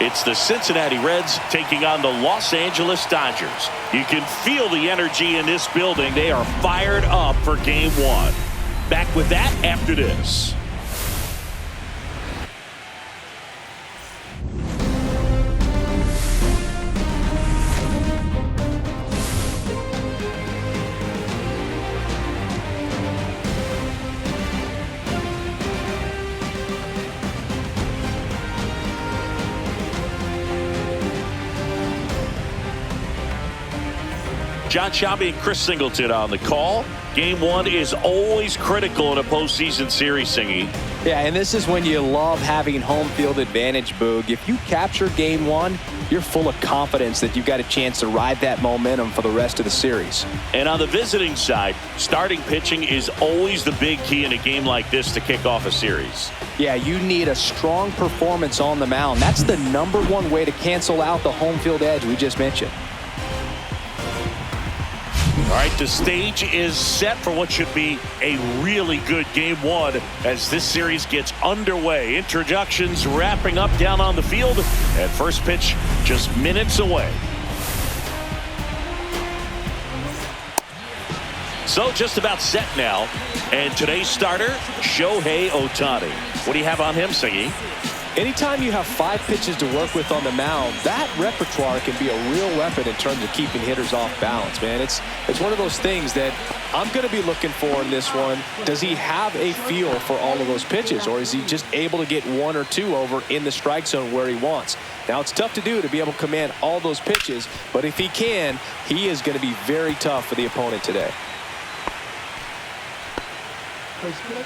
It's the Cincinnati Reds taking on the Los Angeles Dodgers. You can feel the energy in this building. They are fired up for Game 1. Back with that after this. John Sciambi and Chris Singleton on the call. Game 1 is always critical in a postseason series, Singy. Yeah, and this is when you love having home field advantage, Boog. If you capture Game 1, you're full of confidence that you've got a chance to ride that momentum for the rest of the series. And on the visiting side, starting pitching is always the big key in a game like this to kick off a series. Yeah, you need a strong performance on the mound. That's the #1 way to cancel out the home field edge we just mentioned. All right, the stage is set for what should be a really good Game 1 as this series gets underway. Introductions wrapping up down on the field, and first pitch just minutes away. So just about set now, and today's starter, Shohei Ohtani. What do you have on him, Siggy? Anytime you have 5 pitches to work with on the mound, that repertoire can be a real weapon in terms of keeping hitters off balance, man. It's one of those things that I'm going to be looking for in this one. Does he have a feel for all of those pitches, or is he just able to get 1 or 2 over in the strike zone where he wants? Now, it's tough to do to be able to command all those pitches, but if he can, he is going to be very tough for the opponent today. First pitch,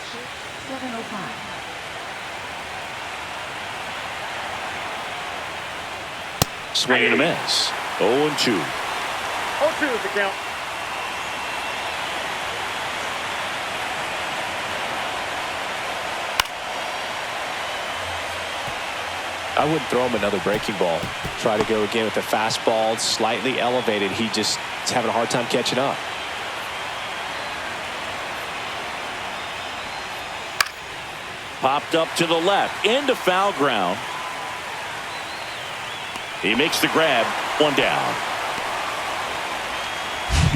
7:05. Swing and a miss. 0-2. 0-2 is the count. I wouldn't throw him another breaking ball. Try to go again with the fastball, slightly elevated. He just is having a hard time catching up. Popped up to the left, into foul ground. He makes the grab, 1 down.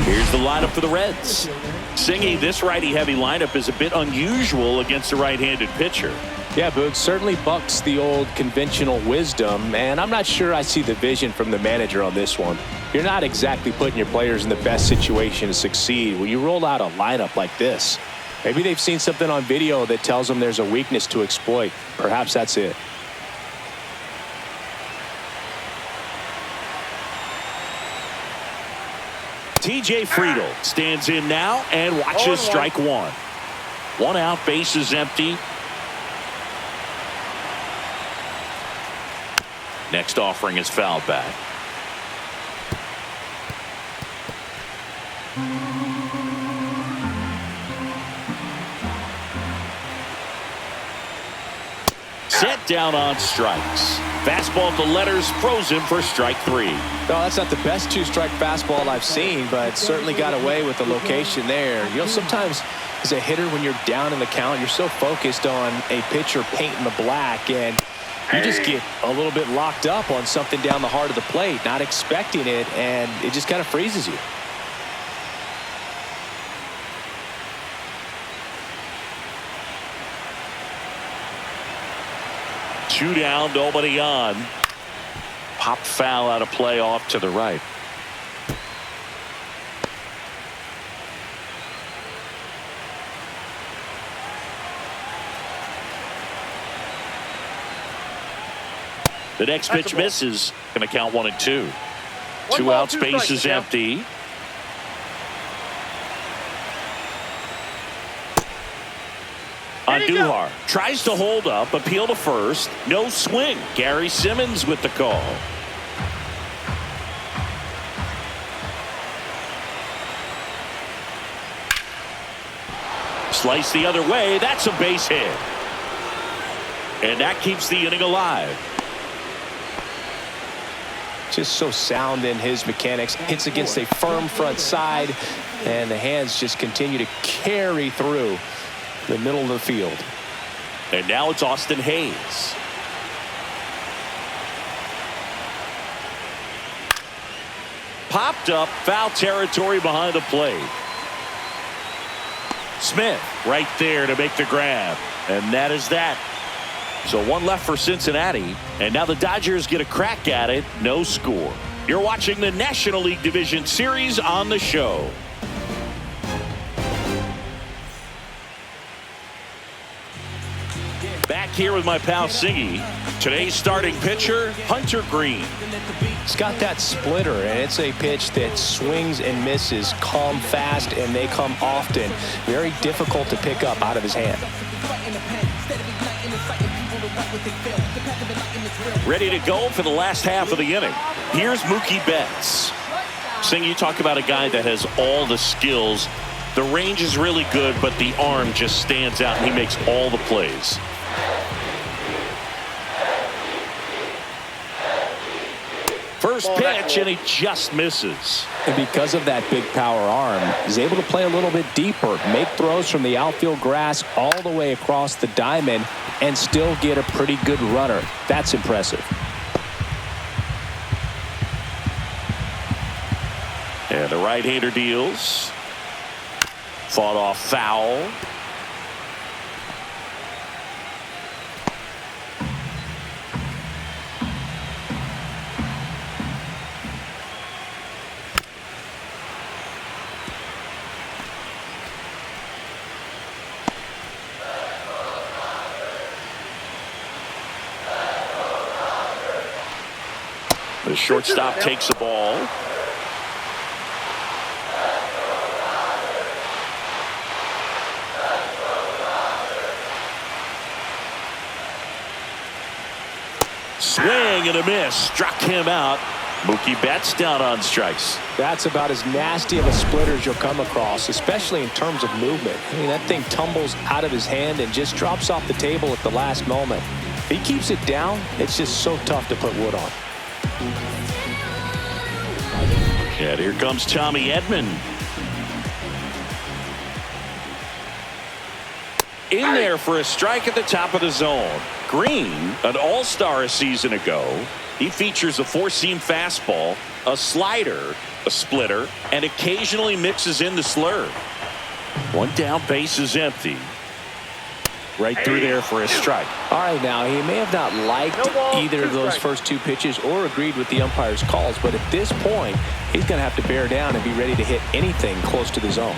Here's the lineup for the Reds. Singy, this righty-heavy lineup is a bit unusual against a right-handed pitcher. Yeah, Boog, certainly bucks the old conventional wisdom, and I'm not sure I see the vision from the manager on this one. You're not exactly putting your players in the best situation to succeed when you roll out a lineup like this. Maybe they've seen something on video that tells them there's a weakness to exploit. Perhaps that's it. TJ Friedl stands in now and watches strike 1. 1 out, base is empty. Next offering is fouled back. Set down on strikes. Fastball to letters, frozen for strike 3. No, that's not the best 2-strike fastball I've seen, but certainly got away with the location there. You know, sometimes as a hitter, when you're down in the count, you're so focused on a pitcher painting the black, and you just get a little bit locked up on something down the heart of the plate, not expecting it, and it just kind of freezes you. Two down, nobody on. Pop foul out of play off to the right. The next pitch misses. Going to count 1 and 2. 2 outs, base is empty. Andujar tries to hold up, appeal to first, no swing. Gary Simmons with the call. Slice the other way, that's a base hit. And that keeps the inning alive. Just so sound in his mechanics. Hits against a firm front side, and the hands just continue to carry through the middle of the field. And now it's Austin Hayes. popped up, foul territory behind the plate. Smith right there to make the grab, and that is that. So one left for Cincinnati, and now the Dodgers get a crack at it. No score. You're watching the National League Division Series on the show. Back here with my pal Siggy. Today's starting pitcher, Hunter Green. He's got that splitter, and it's a pitch that swings and misses, come fast, and they come often. Very difficult to pick up out of his hand. Ready to go for the last half of the inning. Here's Mookie Betts. Sing, you talk about a guy that has all the skills. The range is really good, but the arm just stands out, and he makes all the plays. First pitch, and he just misses. And because of that big power arm, he's able to play a little bit deeper, make throws from the outfield grass all the way across the diamond, and still get a pretty good runner. That's impressive. And the right-hander deals. Fought off foul. The shortstop takes the ball. Swing and a miss. Struck him out. Mookie Betts down on strikes. That's about as nasty of a splitter as you'll come across, especially in terms of movement. I mean, that thing tumbles out of his hand and just drops off the table at the last moment. If he keeps it down, it's just so tough to put wood on. And here comes Tommy Edman. In there for a strike at the top of the zone. Green, an all-star a season ago. He features a four-seam fastball, a slider, a splitter, and occasionally mixes in the slurve. One down, base is empty. Right through there for a strike. All right, now, he may have not liked either of those first two pitches or agreed with the umpire's calls, but at this point, he's going to have to bear down and be ready to hit anything close to the zone.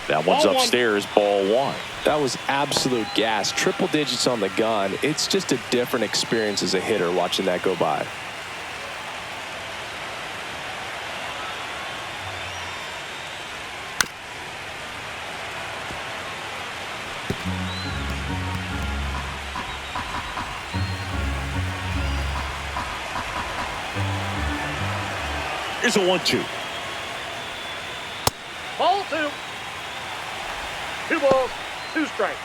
That one's upstairs, ball one. That was absolute gas. Triple digits on the gun. It's just a different experience as a hitter watching that go by. Here's a 1-2. Ball two. 2 balls, 2 strikes.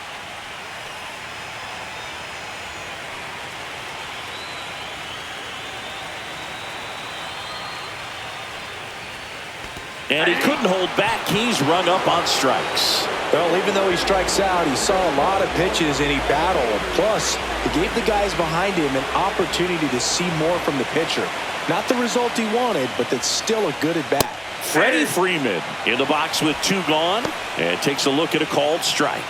And he couldn't hold back. He's rung up on strikes. Well, even though he strikes out, he saw a lot of pitches and he battled. Plus, he gave the guys behind him an opportunity to see more from the pitcher. Not the result he wanted, but that's still a good at bat. Freddie Freeman in the box with 2 gone and takes a look at a called strike.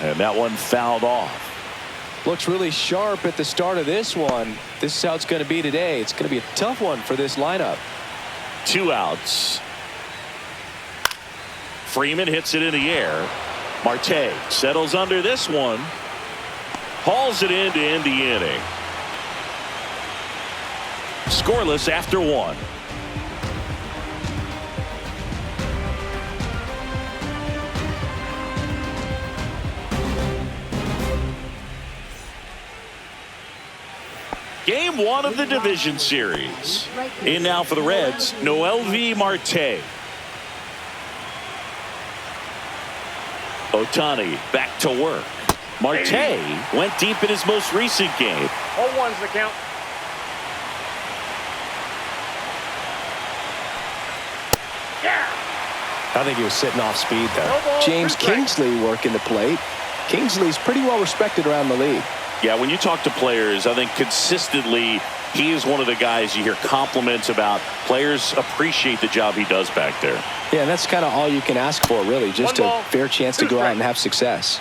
And that one fouled off. Looks really sharp at the start of this one. This is how it's going to be today. It's going to be a tough one for this lineup. 2 outs. Freeman hits it in the air. Marte settles under this one. Hauls it in to end the inning. Scoreless after 1. Game 1 of the division series. In now for the Reds, Noelvi Marte. Ohtani back to work. Marte went deep in his most recent game. 0-1's the count. I think he was sitting off speed there. No ball, James 2 strikes. Kingsley working the plate. Kingsley's pretty well respected around the league. Yeah, when you talk to players, I think consistently he is one of the guys you hear compliments about. Players appreciate the job he does back there. Yeah, and that's kind of all you can ask for, really, just One a ball, fair chance to 2 go out strikes. and have success.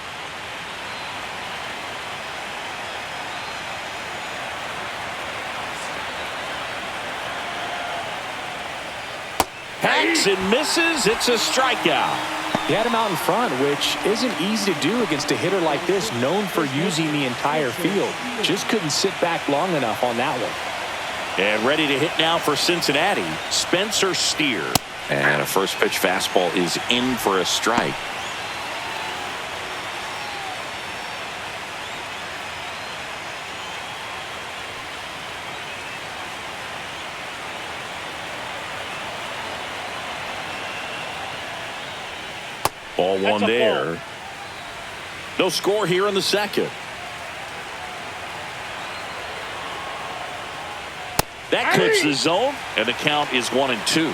Hacks and misses. It's a strikeout. He had him out in front, which isn't easy to do against a hitter like this, known for using the entire field. Just couldn't sit back long enough on that one. And ready to hit now for Cincinnati, Spencer Steer. And a first pitch fastball is in for a strike. Ball That's one a there. ball. No score here in the second. That clips the zone, and the count is 1-2.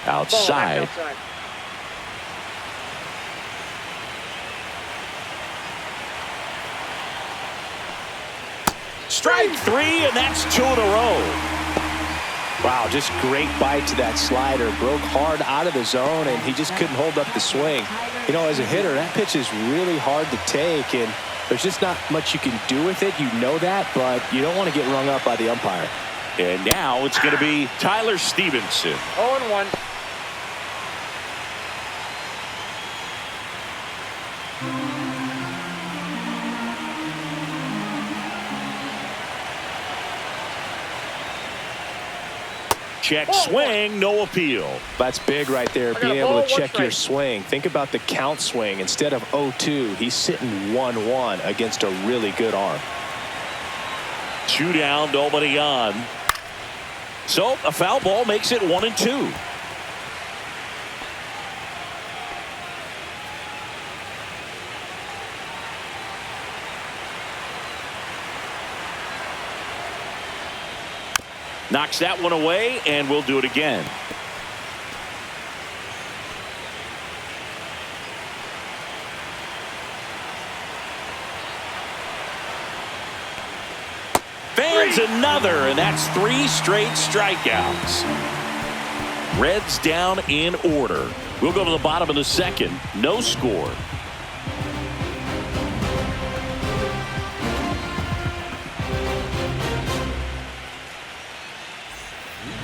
Outside. Outside. Strike 3, and that's 2 in a row. Wow, just great bite to that slider. Broke hard out of the zone, and he just couldn't hold up the swing. You know, as a hitter, that pitch is really hard to take, and there's just not much you can do with it. You know that, but you don't want to get rung up by the umpire. And now it's going to be Tyler Stevenson. 0-1. Check swing, no appeal. That's big right there, got being a able ball, to check 1 your strike. swing. Think about the count swing. Instead of 0-2, he's sitting 1-1 against a really good arm. 2 down, nobody on. So a foul ball makes it 1-2. Knocks that one away, and we'll do it again. Fans another, and that's 3 straight strikeouts. Reds down in order. We'll go to the bottom of the second. No score.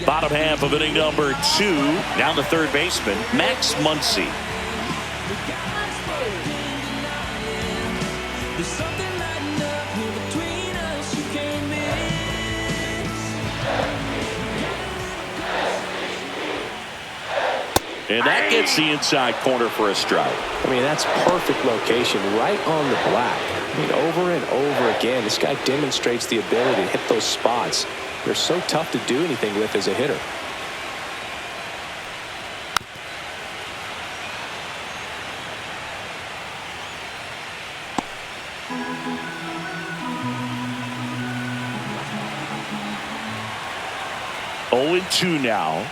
Bottom half of inning number 2. Down the third baseman, Max Muncy. And that gets the inside corner for a strike. I mean, that's perfect location, right on the black. I mean, over and over again, this guy demonstrates the ability to hit those spots. They're so tough to do anything with as a hitter. Oh and 2 now.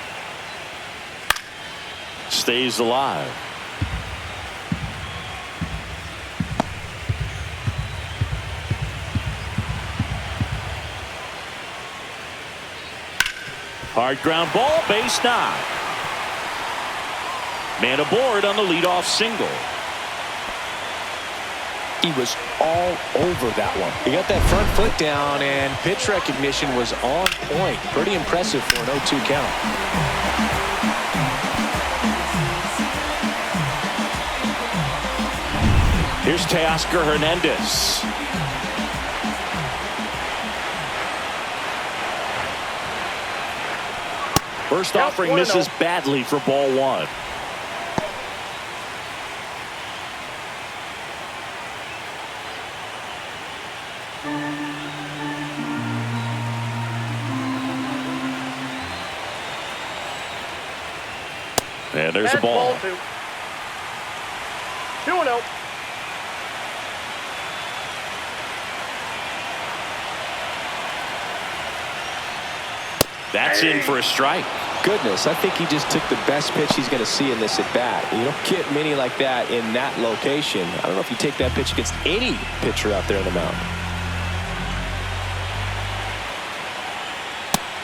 Stays alive. Hard ground ball, base knock. Man aboard on the leadoff single. He was all over that one. He got that front foot down, and pitch recognition was on point. Pretty impressive for an 0-2 count. Here's Teoscar Hernandez. First offering misses badly for ball 1. And there's a And ball. 2. 2-0. That's in for a strike. Goodness, I think he just took the best pitch he's going to see in this at bat. You don't get many like that in that location. I don't know if you take that pitch against any pitcher out there on the mound.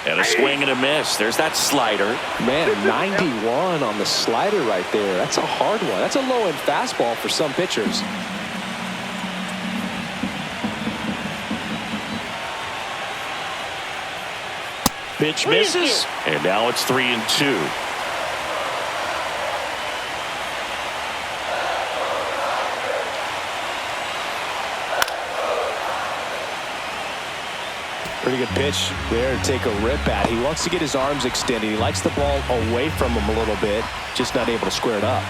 And a swing and a miss. There's that slider. Man, 91 on the slider right there. That's a hard one. That's a low-end fastball for some pitchers. Pitch misses. And now it's 3-2. Pretty good pitch there to take a rip at. He wants to get his arms extended. He likes the ball away from him a little bit, just not able to square it up.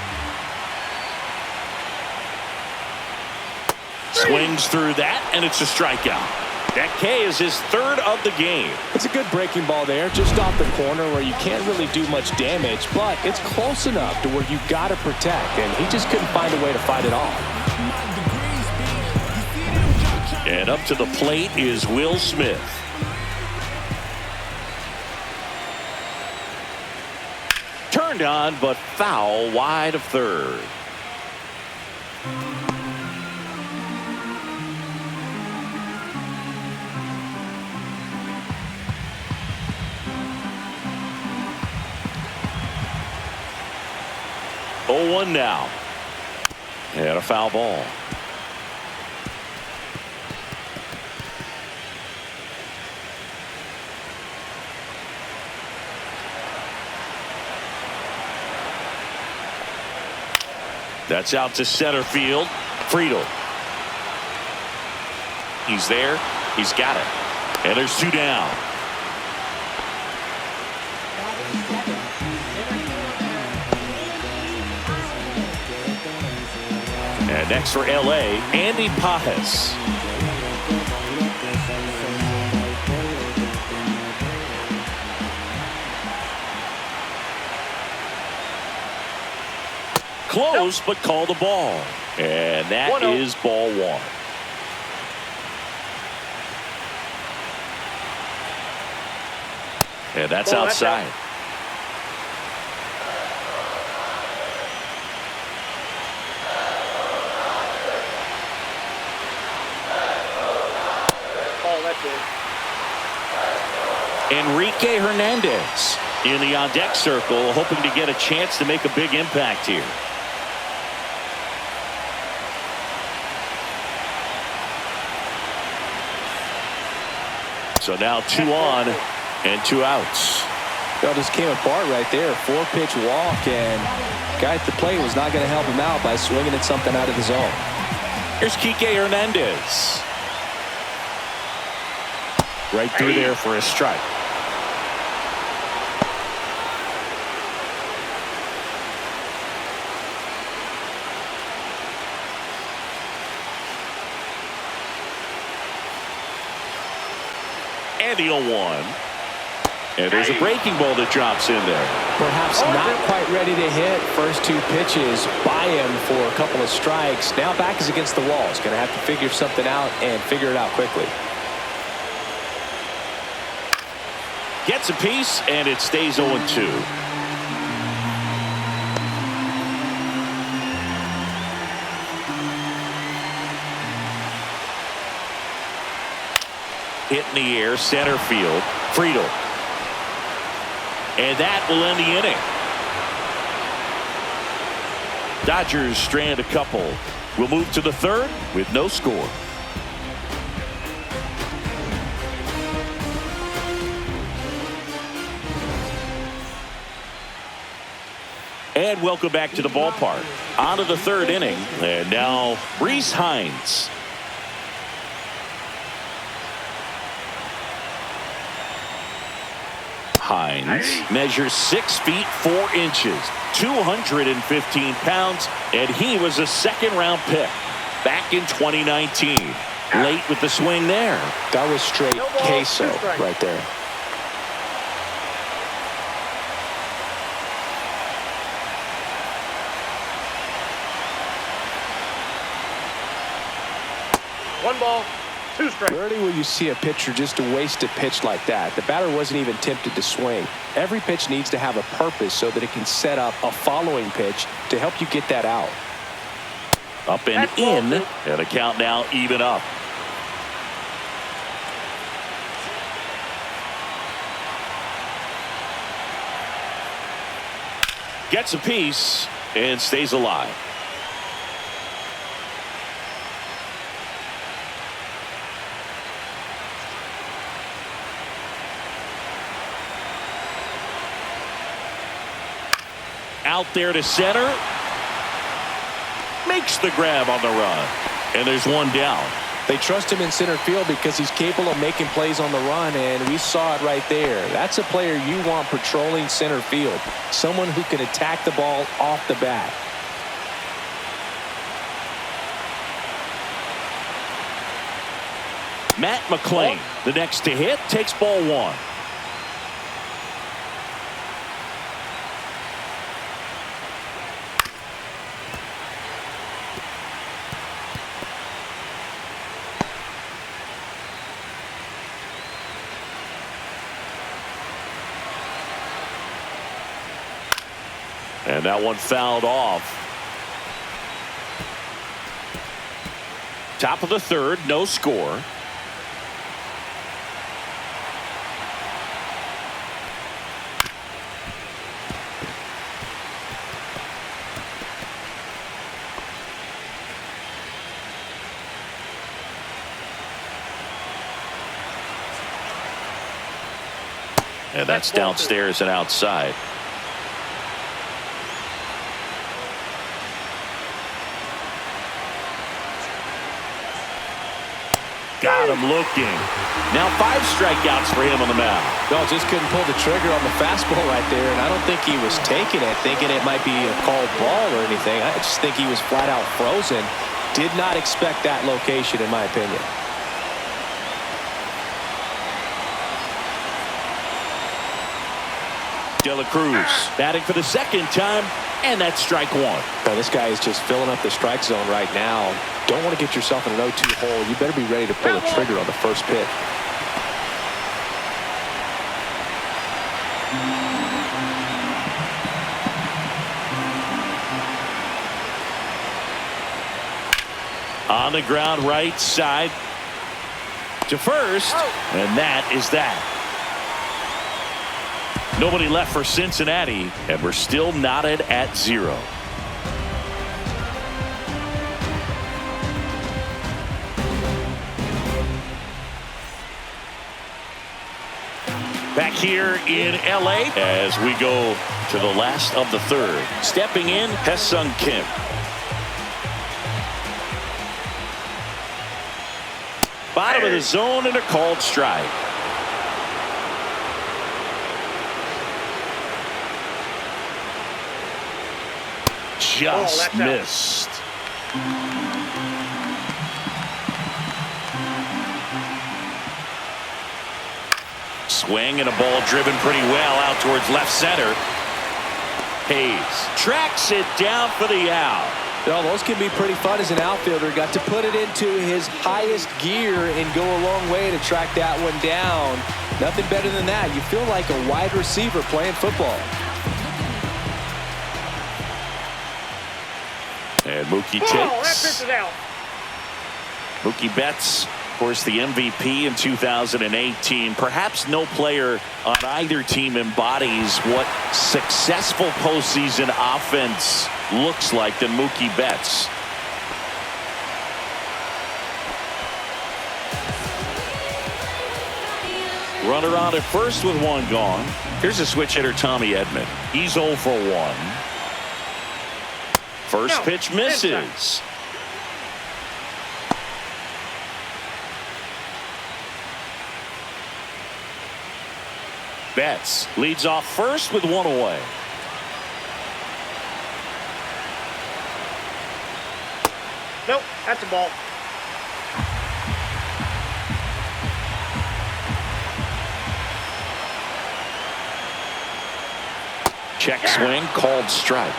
Swings through that, and it's a strikeout. That K is his third of the game. It's a good breaking ball there, just off the corner where you can't really do much damage, but it's close enough to where you've got to protect, and he just couldn't find a way to fight it off. And up to the plate is Will Smith. Turned on, but foul wide of third. Oh, 1 now. And a foul ball. That's out to center field. Friedel. He's there. He's got it. And there's 2 down. And next for LA, Andy Pajes. Close, but call the ball. And that 1-0. is ball 1. And that's Ball, outside. Enrique Hernandez in the on-deck circle, hoping to get a chance to make a big impact here. So now 2 on and 2 outs. Well, just came apart right there. 4-pitch walk, and guy at the plate was not going to help him out by swinging at something out of the zone. Here's Kike Hernandez. Right through there for a strike. And the 0-1. And there's a breaking ball that drops in there. Perhaps not quite ready to hit. First 2 pitches by him for a couple of strikes. Now back is against the wall. He's going to have to figure something out and figure it out quickly. Gets a piece, and it stays 0-2. Hit in the air, center field. Friedel. And that will end the inning. Dodgers strand a couple. We'll move to the 3rd with no score. And welcome back to the ballpark. On to the 3rd inning. And now Reese Hines. Hines measures 6 feet 4 inches, 215 pounds, and he was a 2nd-round pick back in 2019. Late with the swing there. That was straight queso right there. 1 ball, 2 strikes. Rarely will you see a pitcher just waste a pitch like that. The batter wasn't even tempted to swing. Every pitch needs to have a purpose so that it can set up a following pitch to help you get that out. Up and in, and a count now even up. Gets a piece and stays alive. Out there to center. Makes the grab on the run. And there's one down. They trust him in center field because he's capable of making plays on the run, and we saw it right there. That's a player you want patrolling center field. Someone who can attack the ball off the bat. Matt McClain, the next to hit, takes ball 1. And that one fouled off. Top of the 3rd, no score. And that's downstairs and outside. Got him looking. Now 5 strikeouts for him on the mound. No, just couldn't pull the trigger on the fastball right there, and I don't think he was taking it, thinking it might be a called ball or anything. I just think he was flat out frozen. Did not expect that location, in my opinion. De La Cruz batting for the 2nd time, and that's strike 1. Now, this guy is just filling up the strike zone right now. Don't want to get yourself in an 0-2 hole. You better be ready to pull the trigger on the first pitch. On the ground, right side to first, and that is that. Nobody left for Cincinnati, and we're still knotted at 0. Back here in LA as we go to the last of the 3rd. Stepping in, Hesung Kim. Bottom of the zone and a called strike. Just missed. Swing and a ball driven pretty well out towards left center. Hayes tracks it down for the out. Well, those can be pretty fun as an outfielder. Got to put it into his highest gear and go a long way to track that one down. Nothing better than that. You feel like a wide receiver playing football. And Mookie takes. Mookie Betts, of course, the MVP in 2018. Perhaps no player on either team embodies what successful postseason offense looks like than Mookie Betts. Runner on at first with 1 gone. Here's a switch hitter, Tommy Edman. He's 0 for 1. First pitch misses. Betts leads off first with 1 away. Nope, that's a ball. Check swing, called strike.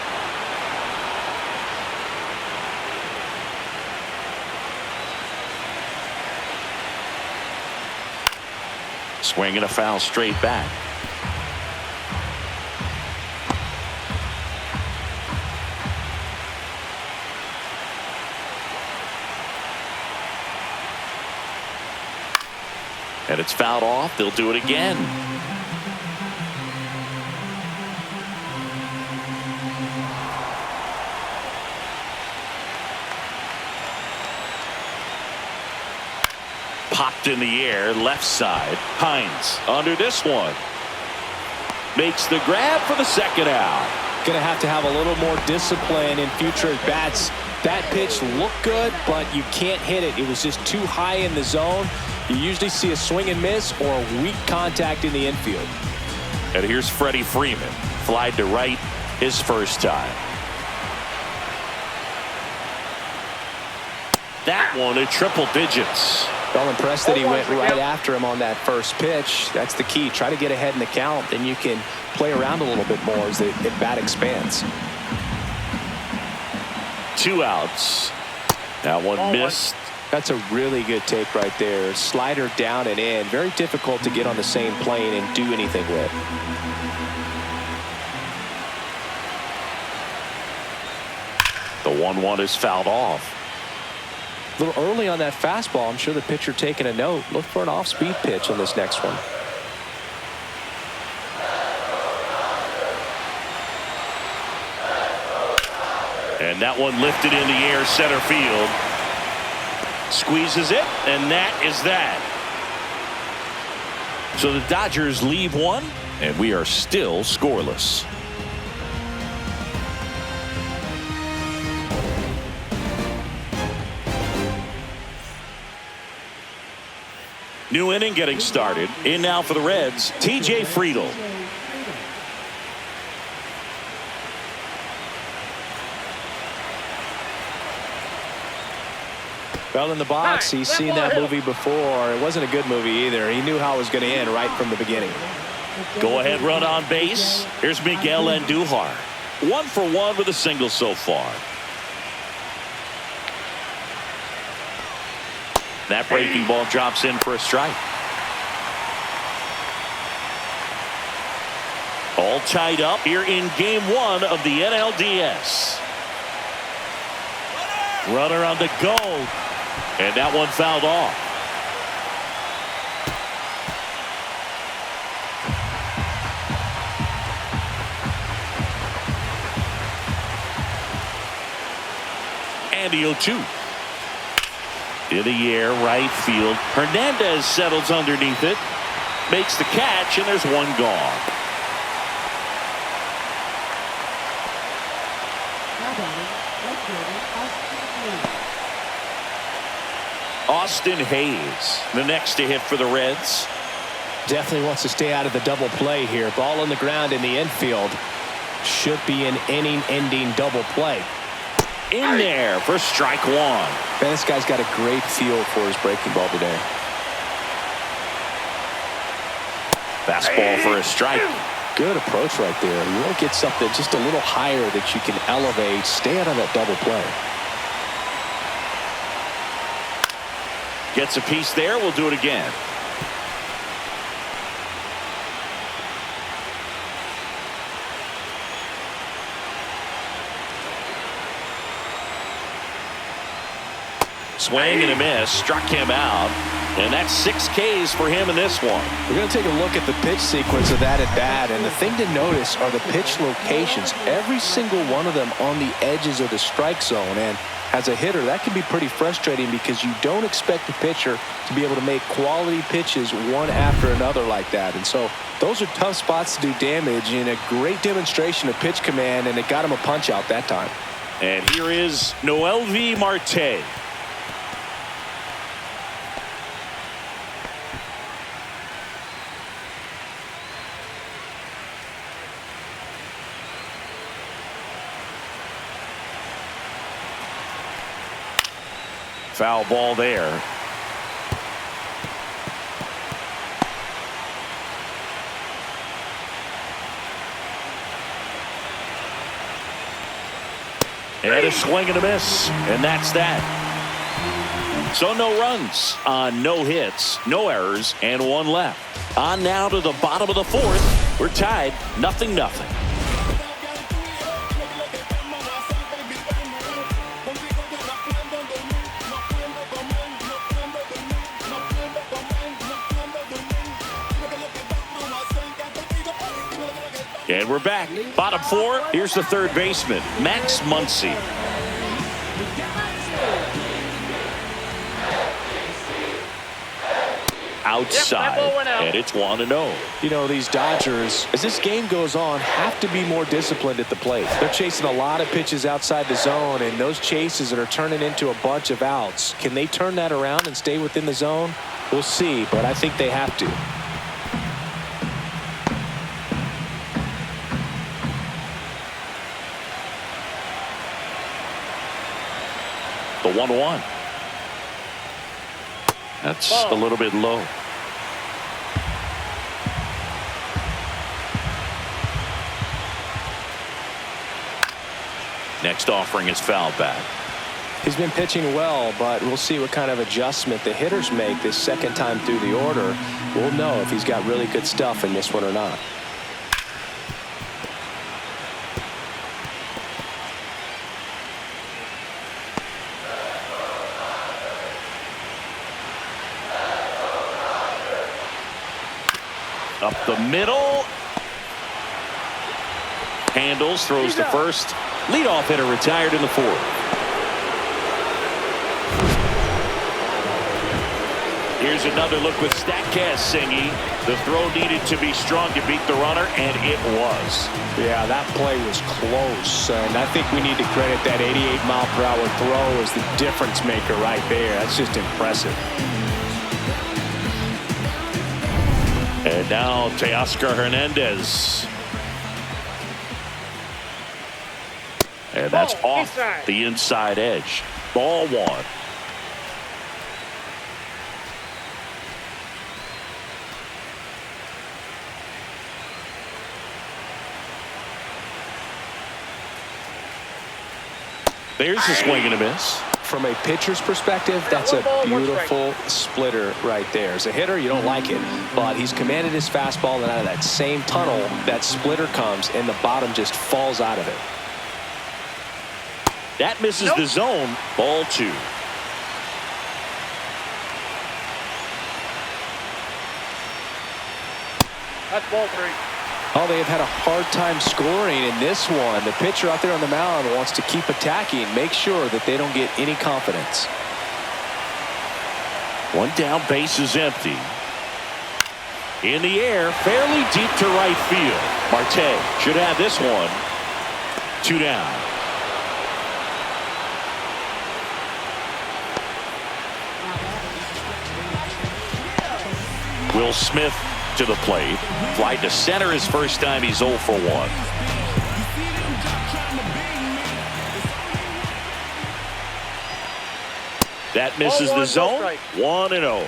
Swing and a foul straight back. And it's fouled off. They'll do it again. Popped in the air, left side. Hines under this one. Makes the grab for the second out. Going to have a little more discipline in future at bats. That pitch looked good, but you can't hit it. It was just too high in the zone. You usually see a swing and miss or a weak contact in the infield. And here's Freddie Freeman. Flied to right his first time. That one at triple digits. Well, impressed that he went right after him on that first pitch. That's the key. Try to get ahead in the count. Then you can play around a little bit more as the bat expands. 2 outs. That one missed. That's a really good take right there. Slider down and in. Very difficult to get on the same plane and do anything with. The 1-1 is fouled off. A little early on that fastball. I'm sure the pitcher taking a note. Look for an off-speed pitch on this next one. And that one lifted in the air, center field. Squeezes it, and that is that. So the Dodgers leave one, and we are still scoreless. New inning getting started. In now for the Reds, T.J. Friedl. Well, in the box, he's seen that movie before. It wasn't a good movie either. He knew how it was going to end right from the beginning. Go ahead run on base. Here's Miguel Andujar. 1 for 1 with a single so far. That breaking ball drops in for a strike. All tied up here in game 1 of the NLDS. Runner on the go. And that one fouled off. Andy O2. In the air, right field. Hernandez settles underneath it. Makes the catch, and there's one gone. Austin Hayes, the next to hit for the Reds. Definitely wants to stay out of the double play here. Ball on the ground in the infield. Should be an inning-ending double play. In there for strike 1. Man, this guy's got a great feel for his breaking ball today. Fastball for a strike. Good approach right there. You want to get something just a little higher that you can elevate. Stay out of that double play. Gets a piece there. We'll do it again. Swing and a miss. Struck him out. And that's 6 Ks for him in this one. We're going to take a look at the pitch sequence of that at bat. And the thing to notice are the pitch locations. Every single one of them on the edges of the strike zone. And as a hitter, that can be pretty frustrating because you don't expect the pitcher to be able to make quality pitches one after another like that. And so those are tough spots to do damage, and a great demonstration of pitch command, and it got him a punch out that time. And here is Noelvi Marte. Foul ball there. And a swing and a miss. And that's that. So no runs on no hits, no errors, and one left. On now to the bottom of the fourth. We're tied 0-0. And we're back. Bottom four. Here's the third baseman, Max Muncy. Outside, and it's 1-0. You know, these Dodgers, as this game goes on, have to be more disciplined at the plate. They're chasing a lot of pitches outside the zone, and those chases that are turning into a bunch of outs. Can they turn that around and stay within the zone? We'll see, but I think they have to. The 1-1. That's a little bit low. Next offering is foul back. He's been pitching well, but we'll see what kind of adjustment the hitters make this second time through the order. We'll know if he's got really good stuff in this one or not. Up the middle. Handles, throws to first. Leadoff hitter retired in the fourth. Here's another look with Statcast singing. The throw needed to be strong to beat the runner, and it was. Yeah, that play was close, and I think we need to credit that 88-mile-per-hour throw as the difference maker right there. That's just impressive. And now Teoscar Hernandez. And that's off the inside edge. Ball one. There's a swing and a miss. From a pitcher's perspective, that's a beautiful splitter right there. As a hitter, you don't like it, but he's commanded his fastball, and out of that same tunnel, that splitter comes, and the bottom just falls out of it. That misses the zone. Ball two. That's ball three. Oh, they have had a hard time scoring in this one. The pitcher out there on the mound wants to keep attacking, make sure that they don't get any confidence. One down, base is empty. In the air, fairly deep to right field. Marte should have this one. 2 down. Will Smith to the plate. Fly to center his first time. He's 0 for 1. That misses the zone. 1-0.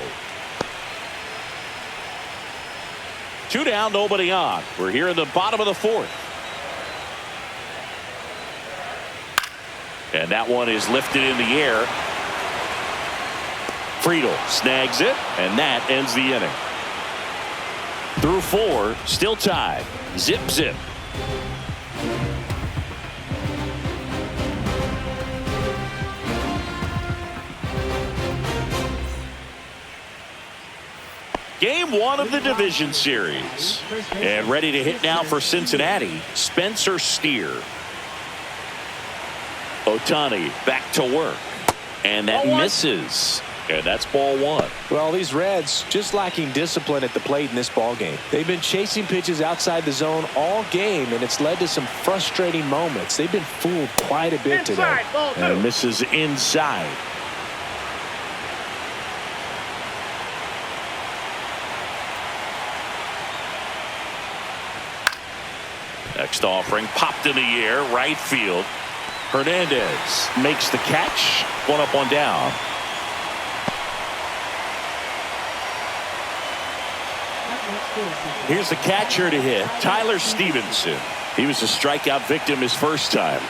2 down, nobody on. We're here in the bottom of the fourth. And that one is lifted in the air. Friedel snags it, and that ends the inning. Through 4, still tied. Zip, zip. Game 1 of the division series. And ready to hit now for Cincinnati, Spencer Steer. Ohtani back to work. And that misses. And that's ball 1. Well, these Reds just lacking discipline at the plate in this ball game. They've been chasing pitches outside the zone all game, and it's led to some frustrating moments. They've been fooled quite a bit today. And misses inside. Next offering popped in the air, right field. Hernandez makes the catch. 1 up, 1 down. Here's the catcher to hit, Tyler Stevenson. He was a strikeout victim his first time.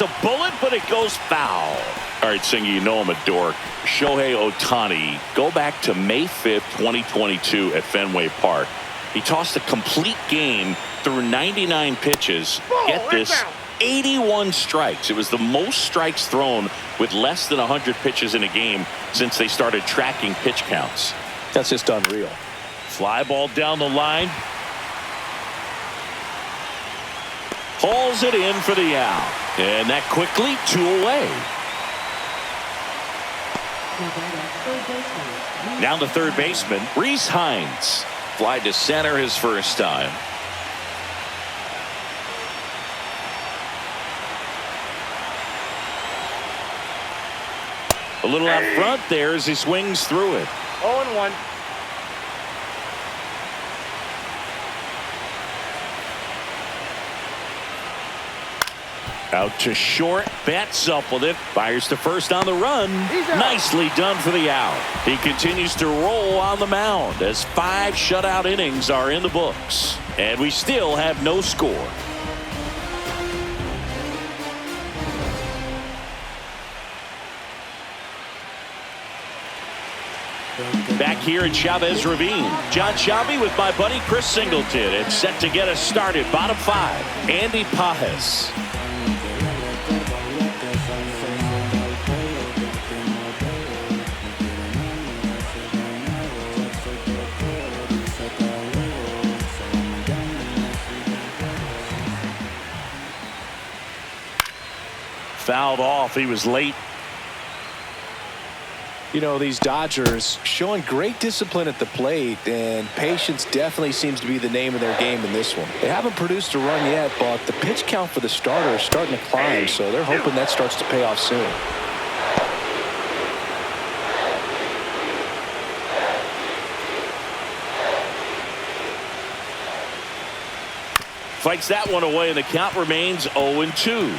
It's a bullet, but it goes foul. All right, Singy, you know I'm a dork. Shohei Ohtani, go back to May 5th, 2022 at Fenway Park. He tossed a complete game through 99 pitches. Get this, 81 strikes. It was the most strikes thrown with less than 100 pitches in a game since they started tracking pitch counts. That's just unreal. Fly ball down the line. Hauls it in for the out. And that quickly 2 away. Now the third baseman, Rhys Hines. Fly to center his first time. A little out front there as he swings through it. 0-1. Out to short, bats up with it, fires to first on the run. Nicely done for the out. He continues to roll on the mound as 5 shutout innings are in the books, and we still have no score. Back here at Chavez Ravine, John Shabby with my buddy Chris Singleton. It's set to get us started. Bottom 5, Andy Pajes. Fouled off. He was late. You know, these Dodgers showing great discipline at the plate, and patience definitely seems to be the name of their game in this one. They haven't produced a run yet, but the pitch count for the starter is starting to climb, so they're hoping that starts to pay off soon. Fights that one away, and the count remains 0-2.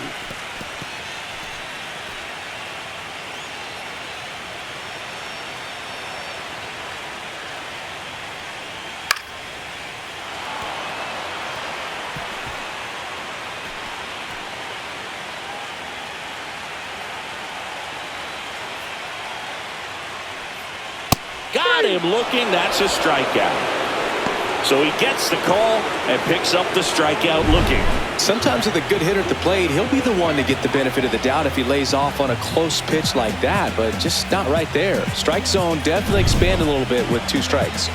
Got him looking. That's a strikeout. So he gets the call and picks up the strikeout looking. Sometimes with a good hitter at the plate, he'll be the one to get the benefit of the doubt if he lays off on a close pitch like that, but just not right there. Strike zone definitely expanded a little bit with 2 strikes.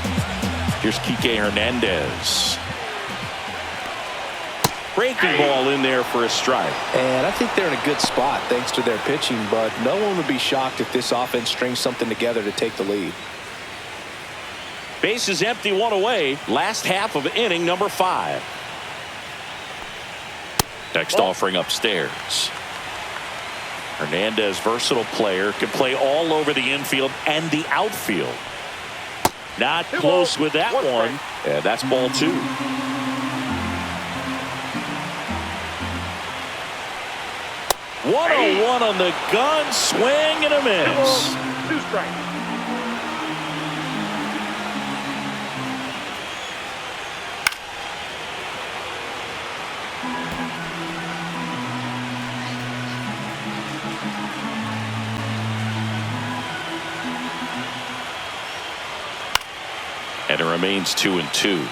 Here's Kike Hernandez. Breaking ball in there for a strike. And I think they're in a good spot thanks to their pitching, but no one would be shocked if this offense strings something together to take the lead. Base is empty, 1 away. Last half of inning number 5. Next offering upstairs. Hernandez, versatile player, can play all over the infield and the outfield. Not close with that one. And that's ball 2. One on the gun, swing and a miss. 2 strikes. And it remains 2-2.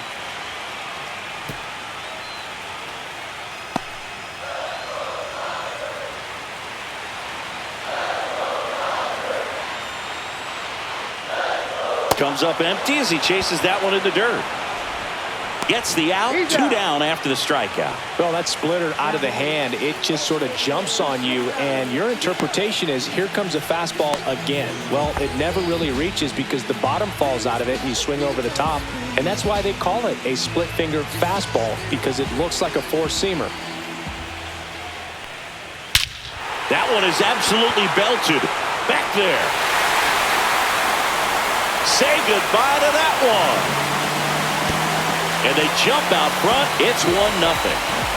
Comes up empty as he chases that one in the dirt. Gets the out. 2 down after the strikeout. Well, that splitter out of the hand, it just sort of jumps on you, and your interpretation is here comes a fastball again. Well, it never really reaches because the bottom falls out of it and you swing over the top, and that's why they call it a split finger fastball, because it looks like a 4-seamer. That one is absolutely belted. Back there. Say goodbye to that one. And they jump out front. It's 1-0.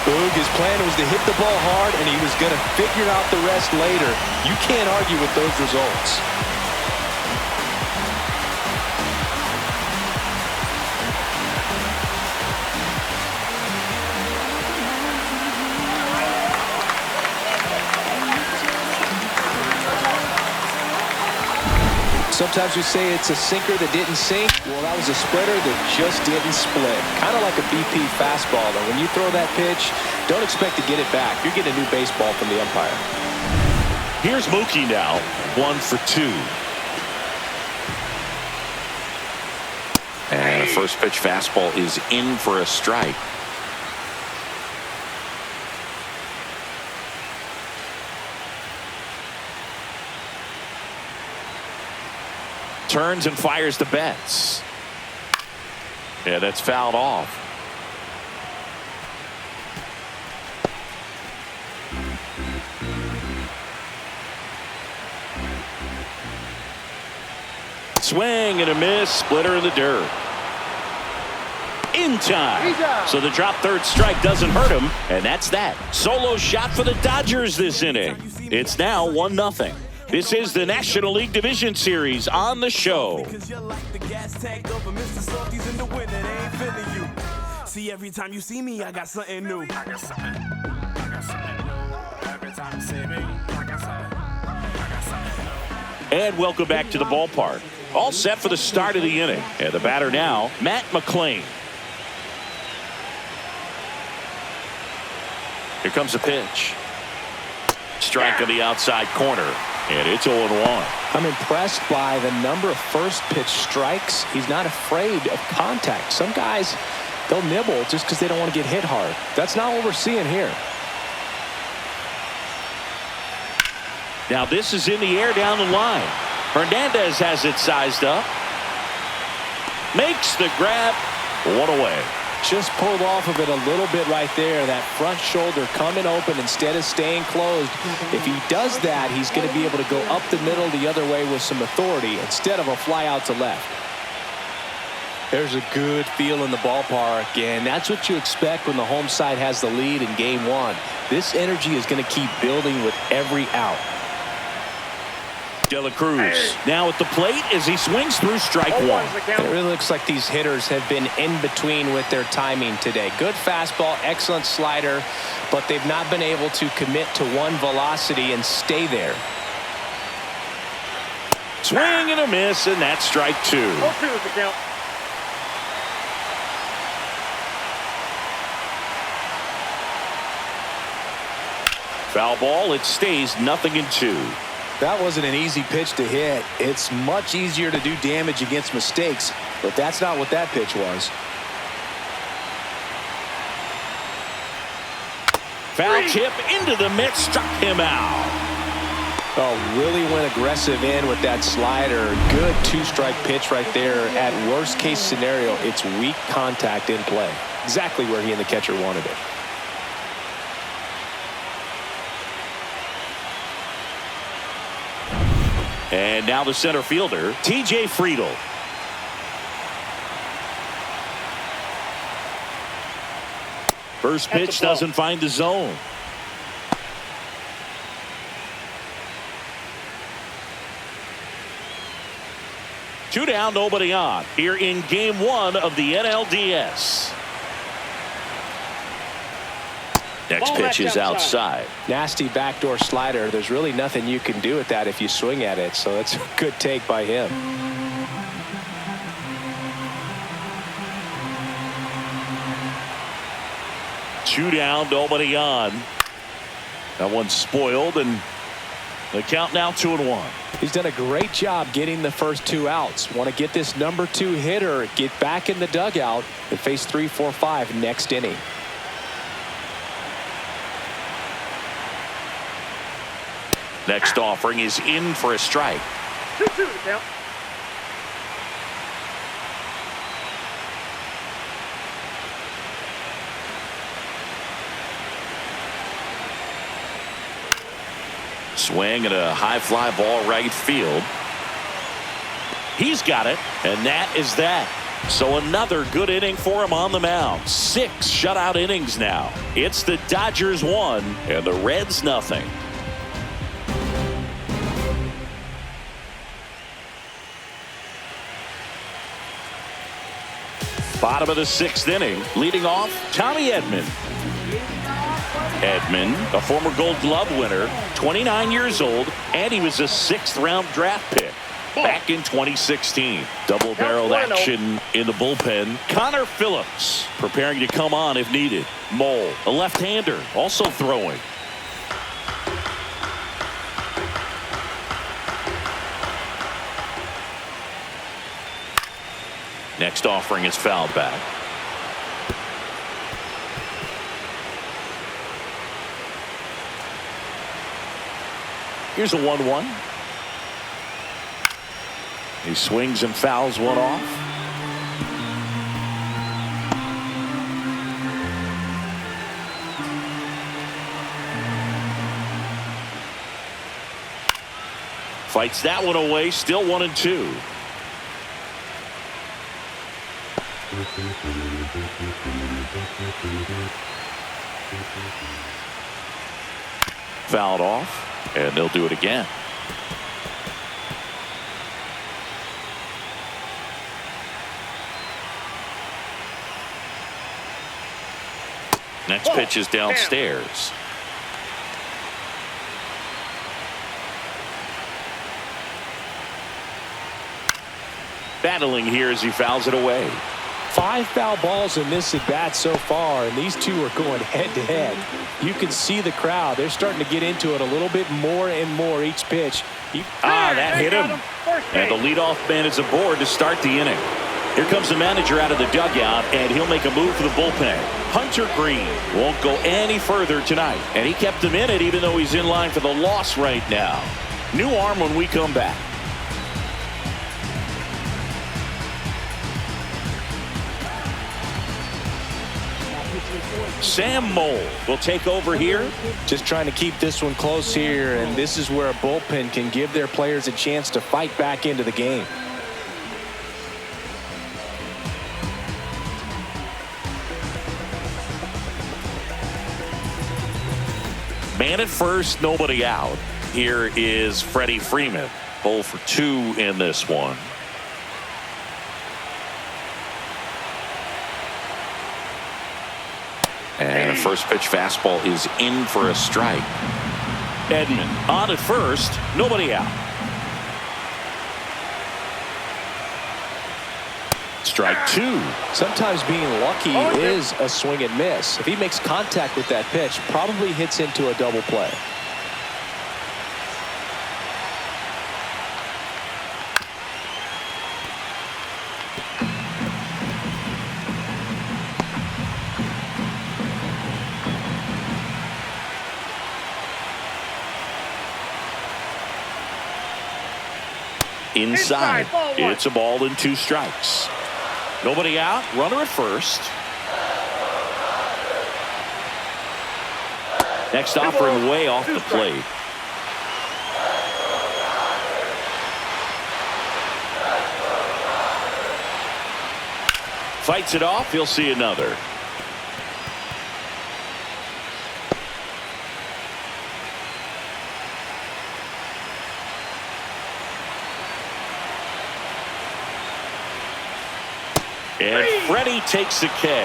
Boog, his plan was to hit the ball hard, and he was going to figure out the rest later. You can't argue with those results. Sometimes we say it's a sinker that didn't sink. Well, that was a splitter that just didn't split. Kind of like a BP fastball. And when you throw that pitch, don't expect to get it back. You're getting a new baseball from the umpire. Here's Mookie now, 1 for 2. And a first pitch fastball is in for a strike. Turns and fires the Betts. Yeah, that's fouled off. Swing and a miss. Splitter in the dirt. In time. So the drop third strike doesn't hurt him, and that's that. Solo shot for the Dodgers this inning. It's now 1-0. This is the National League Division Series on the show. See, every time you see me, I got something new. I got something new. Every time you see me, I got something new. And welcome back to the ballpark. All set for the start of the inning. And the batter now, Matt McClain. Here comes a pitch. Strike on the outside corner. And it's 0-1. I'm impressed by the number of first pitch strikes. He's not afraid of contact. Some guys, they'll nibble just because they don't want to get hit hard. That's not what we're seeing here. Now this is in the air down the line. Hernandez has it sized up. Makes the grab. 1 away. Just pulled off of it a little bit right there. That front shoulder coming open instead of staying closed. If he does that, he's going to be able to go up the middle the other way with some authority instead of a fly out to left. There's a good feel in the ballpark, and that's what you expect when the home side has the lead in game 1. This energy is going to keep building with every out. De La Cruz now at the plate as he swings through strike 1. It really looks like these hitters have been in between with their timing today. Good fastball, excellent slider, but they've not been able to commit to one velocity and stay there. Swing and a miss, and that's strike 2. 0-2 is the count. Foul ball. It stays 0-2. That wasn't an easy pitch to hit. It's much easier to do damage against mistakes, but that's not what that pitch was. Foul tip into the mitt, struck him out. Oh, really went aggressive in with that slider. Good 2-strike pitch right there. At worst case scenario, it's weak contact in play. Exactly where he and the catcher wanted it. And now the center fielder, T.J. Friedl. First pitch doesn't find the zone. Two down, nobody on. Here in game 1 of the NLDS. Next pitch is outside. Nasty backdoor slider. There's really nothing you can do with that if you swing at it. So that's a good take by him. Two down, nobody on. That one's spoiled, and the count now 2-1. He's done a great job getting the first 2 outs. Want to get this number 2 hitter, get back in the dugout, and face 3, 4, 5 next inning. Next offering is in for a strike. 2-2 the count. Swing and a high fly ball right field. He's got it, and that is that. So another good inning for him on the mound. 6 shutout innings now. It's the Dodgers 1 and the Reds 0. Bottom of the 6th inning, leading off Tommy Edman. Edman, a former Gold Glove winner, 29 years old, and he was a 6th round draft pick. back in 2016. Double-barreled action in the bullpen. Connor Phillips preparing to come on if needed. Mole, a left-hander, also throwing. Next offering is fouled back. Here's a 1-1. He swings and fouls one off. Fights that one away. Still 1-2. Fouled off, and they'll do it again. Next pitch is downstairs. Battling here as he fouls it away. 5 foul balls in this at bat so far, and these two are going head to head. You can see the crowd. They're starting to get into it a little bit more and more each pitch. That hit him. And the leadoff man is aboard to start the inning. Here comes the manager out of the dugout, and he'll make a move for the bullpen. Hunter Green won't go any further tonight, and he kept him in it even though he's in line for the loss right now. New arm when we come back. Sam Mole will take over here. Just trying to keep this one close here, and this is where a bullpen can give their players a chance to fight back into the game. Man at first, nobody out. Here is Freddie Freeman. 0 for 2 in this one. And a first pitch fastball is in for a strike. Edman on at first, nobody out. Strike 2. Sometimes being lucky is a swing and miss. If he makes contact with that pitch, probably hits into a double play. Inside. It's a ball and 2 strikes. Nobody out. Runner at first. Next offering way off the plate. Fights it off. He'll see another. And Freddie takes the K.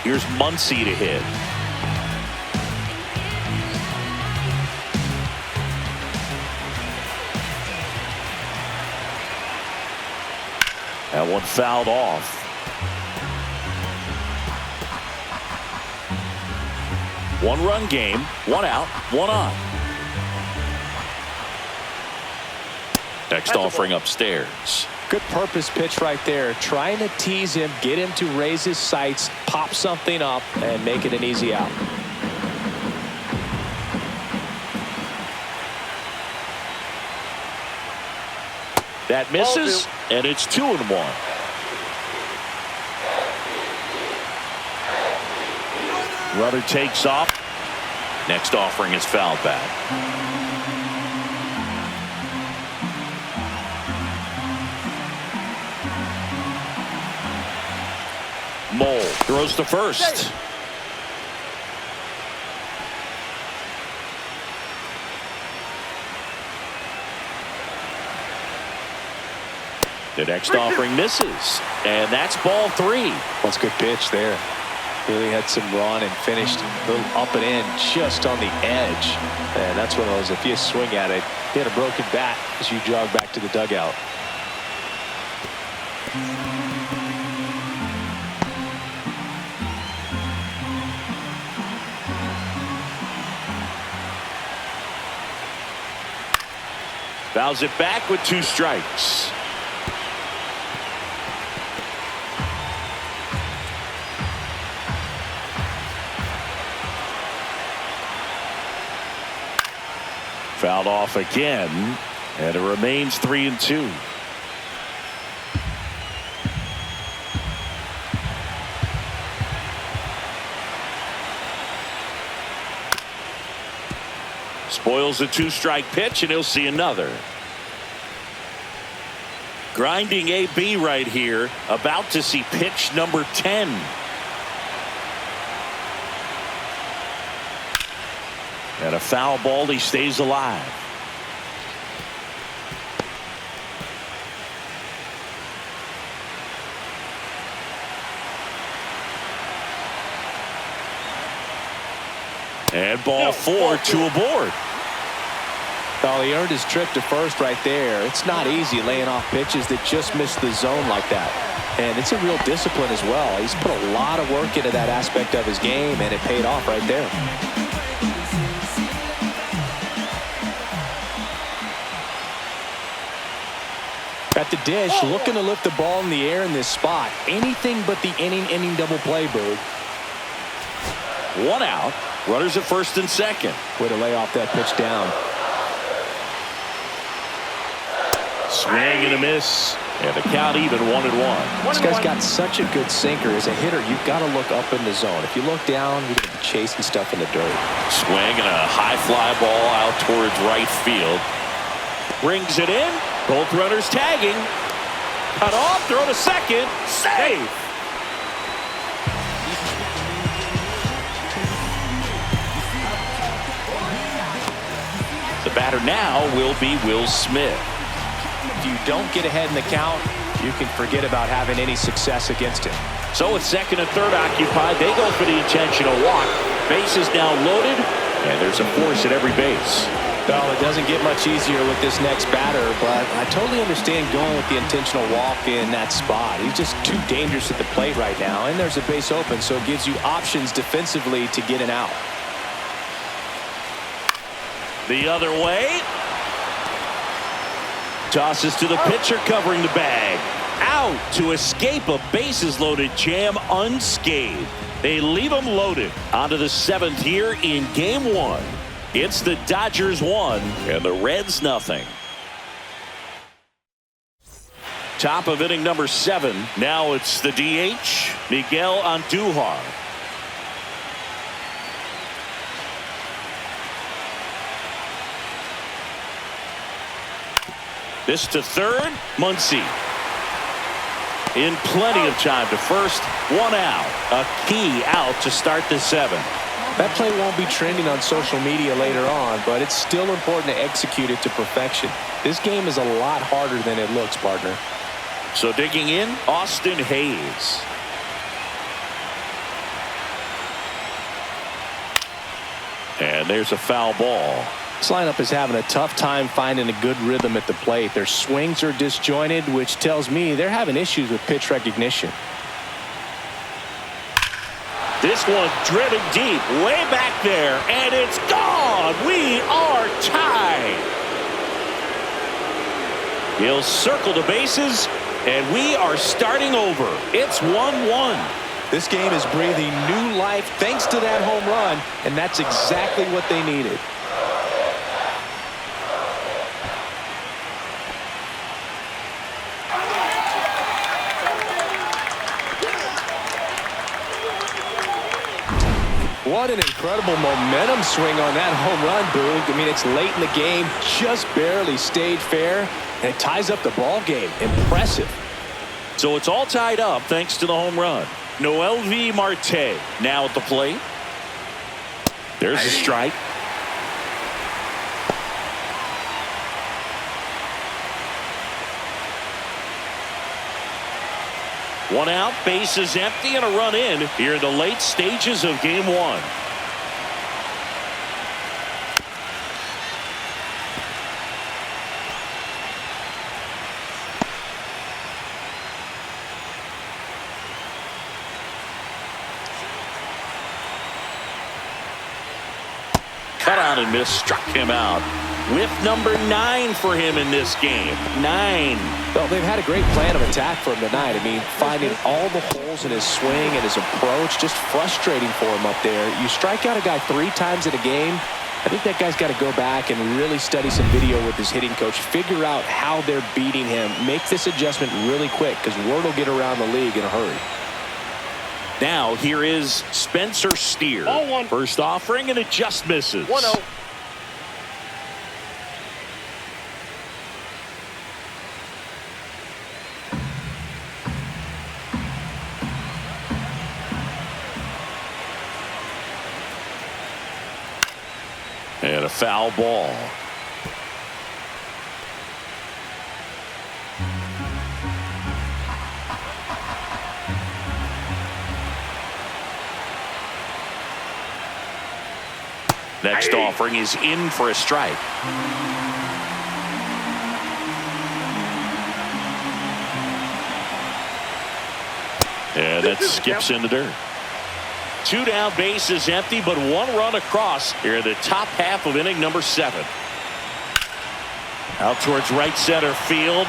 Here's Muncy to hit. That one fouled off. One-run game, 1 out, 1 on. Next offering upstairs. Good purpose pitch right there. Trying to tease him, get him to raise his sights, pop something up, and make it an easy out. That misses, and it's 2-1. Runner takes off. Next offering is fouled back. Mole throws to first. The next offering misses, and that's ball 3. That's a good pitch there. Really had some run and finished a little up and in just on the edge. And that's one of those, if you swing at it, you had a broken bat as you jog back to the dugout. Fouls it back with 2 strikes. Fouled off again, and it remains 3-2. Spoils a 2-strike pitch, and he'll see another. Grinding AB right here, about to see pitch number 10. And a foul ball, he stays alive. And ball 4, 2 aboard. Well, he earned his trip to first right there. It's not easy laying off pitches that just miss the zone like that. And it's a real discipline as well. He's put a lot of work into that aspect of his game, and it paid off right there. At the dish, looking to lift the ball in the air in this spot. Anything but the inning double play, Boog. 1 out. Runners at first and second. Way to lay off that pitch down. Swing and a miss. And the count even 1-1. This guy's got such a good sinker. As a hitter, you've got to look up in the zone. If you look down, you're going to be chasing stuff in the dirt. Swing and a high fly ball out towards right field. Brings it in. Both runners tagging. Cut off. Throw to second. Safe. The batter now will be Will Smith. If you don't get ahead in the count, you can forget about having any success against him. So with second and third occupied, they go for the intentional walk. Base is now loaded, and there's a force at every base. Well, it doesn't get much easier with this next batter, but I totally understand going with the intentional walk in that spot. He's just too dangerous at the plate right now, and there's a base open, so it gives you options defensively to get an out. The other way. Tosses to the pitcher covering the bag. Out to escape a bases-loaded jam unscathed. They leave him loaded. Onto the 7th here in Game 1. It's the Dodgers 1 and the Reds nothing. Top of inning number 7. Now it's the DH, Miguel Andujar. This to third, Muncy. In plenty of time to first, 1 out. A key out to start the 7th. That play won't be trending on social media later on, but it's still important to execute it to perfection. This game is a lot harder than it looks, partner. So digging in, Austin Hayes. And there's a foul ball. This lineup is having a tough time finding a good rhythm at the plate. Their swings are disjointed, which tells me they're having issues with pitch recognition. This one driven deep, way back there, and it's gone. We are tied. He'll circle the bases, and we are starting over. It's 1-1. This game is breathing new life thanks to that home run, and that's exactly what they needed. What an incredible momentum swing on that home run, Boog. I mean, it's late in the game, just barely stayed fair, and it ties up the ball game. Impressive. So it's all tied up thanks to the home run. Noelvi Marte now at the plate. There's a strike. One out, bases empty, and a run in here in the late stages of game one. Cut on and miss, struck him out. Whiff number 9 for him in this game. 9. Well, they've had a great plan of attack for him tonight. I mean, finding all the holes in his swing and his approach, just frustrating for him up there. You strike out a guy 3 times in a game, I think that guy's got to go back and really study some video with his hitting coach, figure out how they're beating him, make this adjustment really quick, because word will get around the league in a hurry. Now here is Spencer Steer. First offering, and it just misses. 1-0. And a foul ball. Next offering is in for a strike. And that skips in the dirt. 2 down, bases empty, but 1 run across here in the top half of inning number 7. Out towards right center field.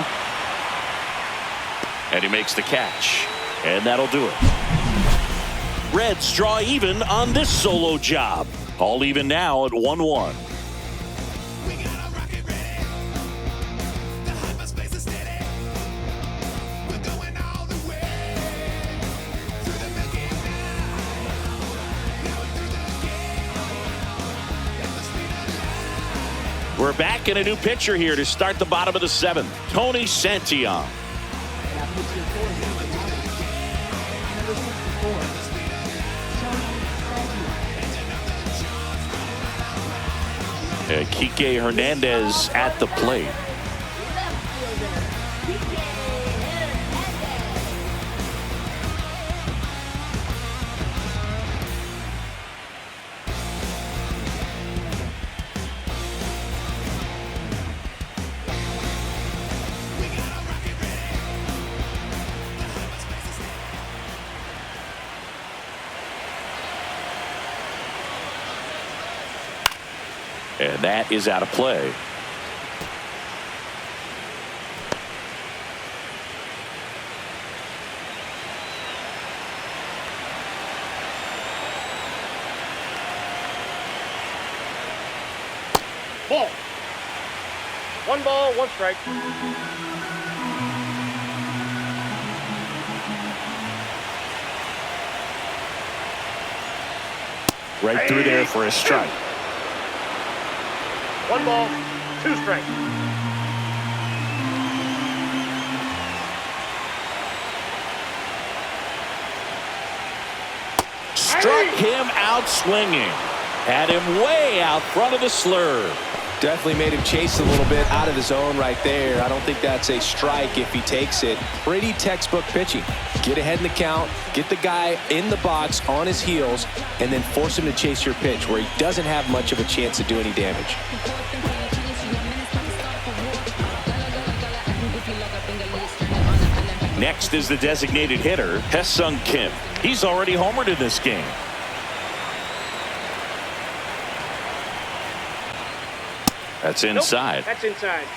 And he makes the catch. And that'll do it. Reds draw even on this solo job. All even now at 1-1. We're back in a new pitcher here to start the bottom of the 7th. Tony Santillan. Kike Hernandez at the plate. And that is out of play. Ball. 1 ball, 1 strike. Right through there for a strike. 1 ball, 2 strikes. Struck him out swinging. Had him way out front of the slurve. Definitely made him chase a little bit out of the zone right there. I don't think that's a strike if he takes it. Pretty textbook pitching. Get ahead in the count, get the guy in the box on his heels, and then force him to chase your pitch where he doesn't have much of a chance to do any damage. Next is the designated hitter, Hae-Sung Kim. He's already homered in this game. That's inside. Nope, that's inside.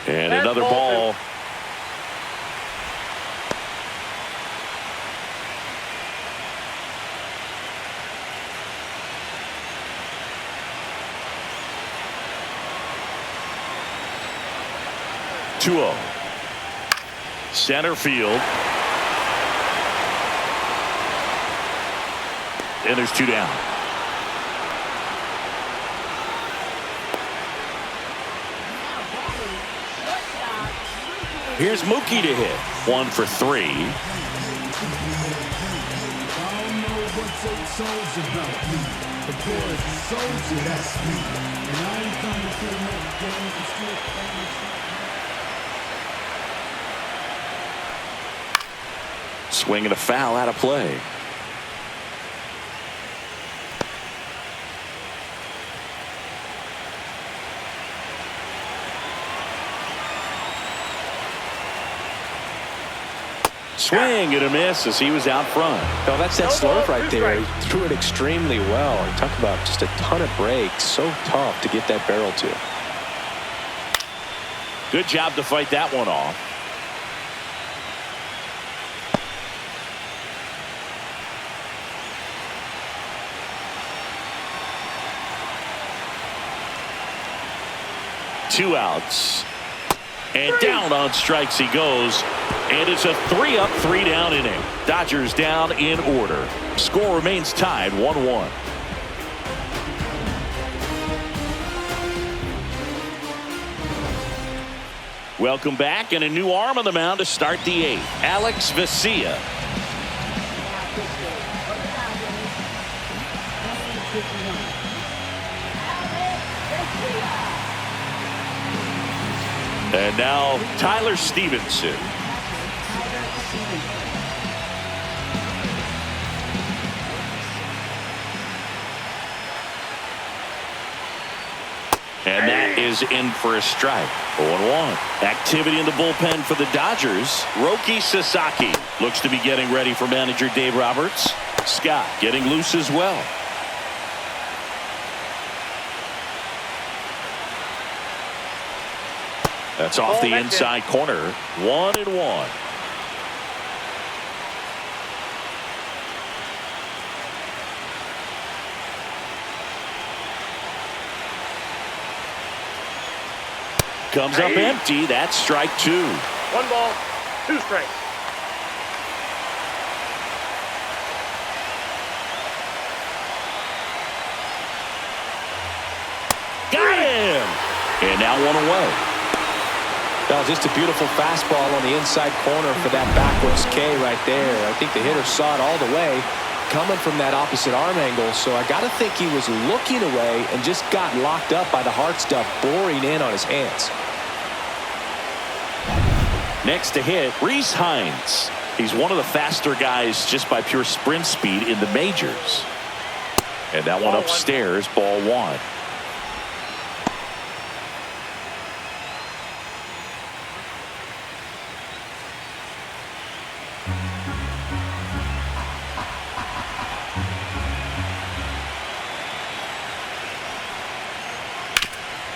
And another ball. Two-0. Center field. And there's 2 down. Here's Mookie to hit. 1 for 3. I don't know what they told about me. The boys sold you, that's me. And I ain't come to play no games. I'm still playing. Swinging a foul out of play. Swing and a miss as he was out front. No, that's that slurve right there. He threw it extremely well. And talk about just a ton of breaks. So tough to get that barrel to. Good job to fight that one off. Two outs. And down on strikes he goes. And it's a 3-up, 3-down inning. Dodgers down in order. Score remains tied 1-1. Welcome back, and a new arm on the mound to start the 8th. Alex Vesia. And now Tyler Stevenson. And that is in for a strike. 0-1. Activity in the bullpen for the Dodgers. Roki Sasaki looks to be getting ready for manager Dave Roberts. Scott getting loose as well. That's off the inside corner. 1-1. Comes up empty. That's strike 2. 1 ball, 2 strikes. Got him. And now 1 away. Well, just a beautiful fastball on the inside corner for that backwards K right there. I think the hitter saw it all the way coming from that opposite arm angle. So I got to think he was looking away and just got locked up by the hard stuff boring in on his hands. Next to hit, Reese Hines. He's one of the faster guys just by pure sprint speed in the majors. And that one upstairs, ball 1.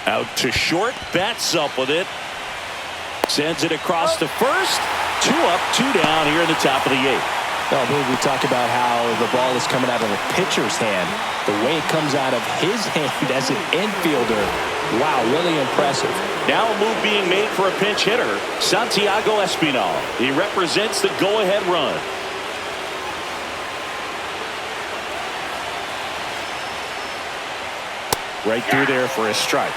Out to short, bats up with it. Sends it across to first. 2 up, 2 down here in the top of the 8th. Well, we talk about how the ball is coming out of the pitcher's hand. The way it comes out of his hand as an infielder. Wow, really impressive. Now a move being made for a pinch hitter, Santiago Espinal. He represents the go-ahead run. Right through there for a strike.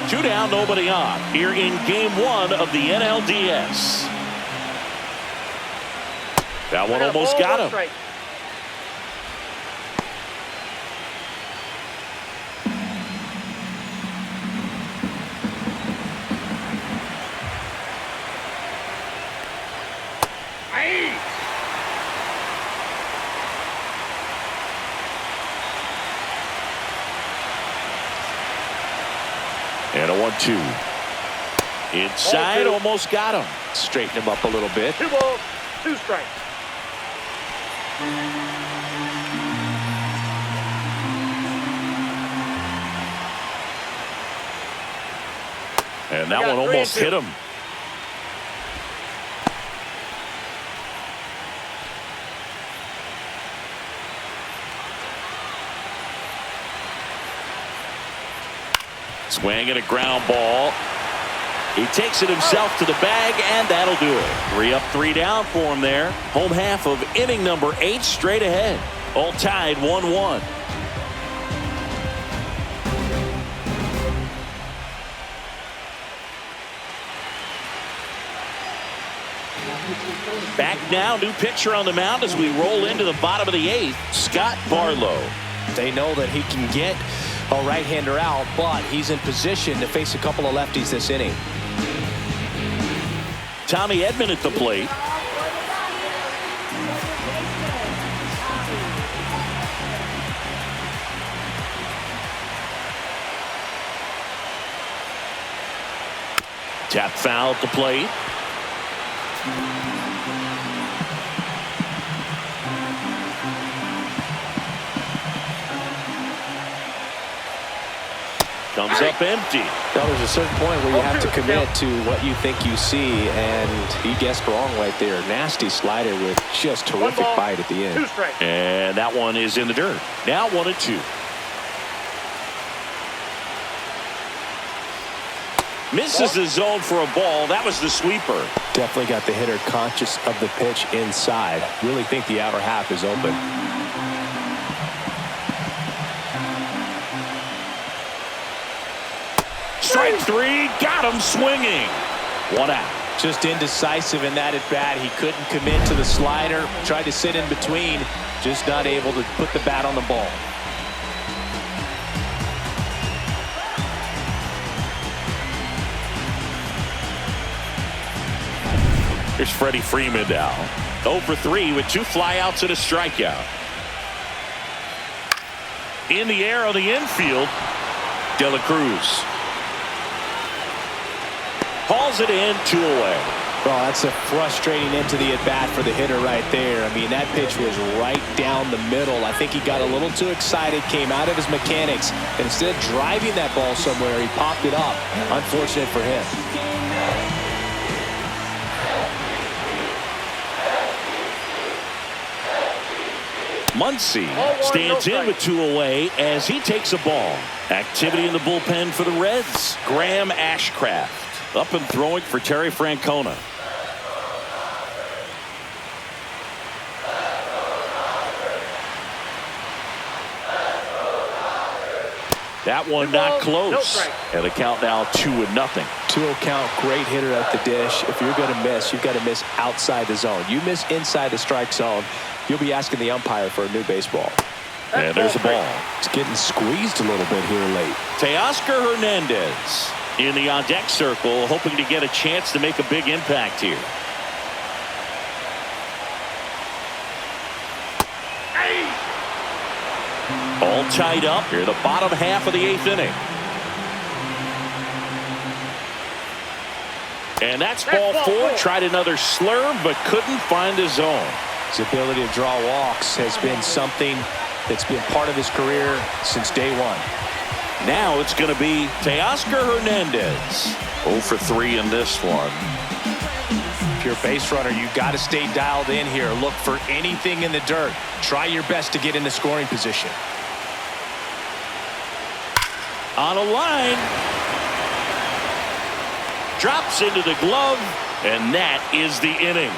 Two down, nobody on. Here in game 1 of the NLDS. That one almost got him. Strike. And a 1-2. Inside, almost got him. Straighten him up a little bit. 2 balls, 2 strikes. And that one almost hit him. Swing and a ground ball. He takes it himself to the bag, and that'll do it. 3 up, 3 down for him there. Home half of inning number 8 straight ahead. All tied 1-1. Back now, new pitcher on the mound as we roll into the bottom of the 8th, Scott Barlow. They know that he can get a right-hander out, but he's in position to face a couple of lefties this inning. Tommy Edman at the plate. Tap foul at the plate. Comes up empty. Now there's a certain point where you have to commit to what you think you see, and he guessed wrong right there. Nasty slider with just terrific bite at the end. And that one is in the dirt. Now 1-2. Misses the zone for a ball. That was the sweeper. Definitely got the hitter conscious of the pitch inside. Really think the outer half is open. Strike 3, got him swinging. 1 out. Just indecisive in that at bat. He couldn't commit to the slider. Tried to sit in between. Just not able to put the bat on the ball. Here's Freddie Freeman now. 0 for 3 with 2 flyouts and a strikeout. In the air on the infield, De La Cruz. Hauls it in, 2 away. Oh, that's a frustrating end to the at-bat for the hitter right there. I mean, that pitch was right down the middle. I think he got a little too excited, came out of his mechanics, and instead of driving that ball somewhere, he popped it up. Unfortunate for him. Muncy stands in with 2 away as he takes a ball. Activity in the bullpen for the Reds. Graham Ashcraft up and throwing for Terry Francona. That one not close. And the count now 2-0. 2-0 count. Great hitter at the dish. If you're going to miss, you've got to miss outside the zone. You miss inside the strike zone, you'll be asking the umpire for a new baseball. And there's a ball. It's getting squeezed a little bit here late. Teoscar Hernandez in the on-deck circle, hoping to get a chance to make a big impact here. All tied up here, the bottom half of the 8th inning. And that's ball 4. Tried another slurve, but couldn't find a zone. His ability to draw walks has been something that's been part of his career since day one. Now it's going to be Teoscar Hernandez. 0 for 3 in this one. If you're a base runner, you've got to stay dialed in here. Look for anything in the dirt. Try your best to get into scoring position. On a line. Drops into the glove, and that is the inning.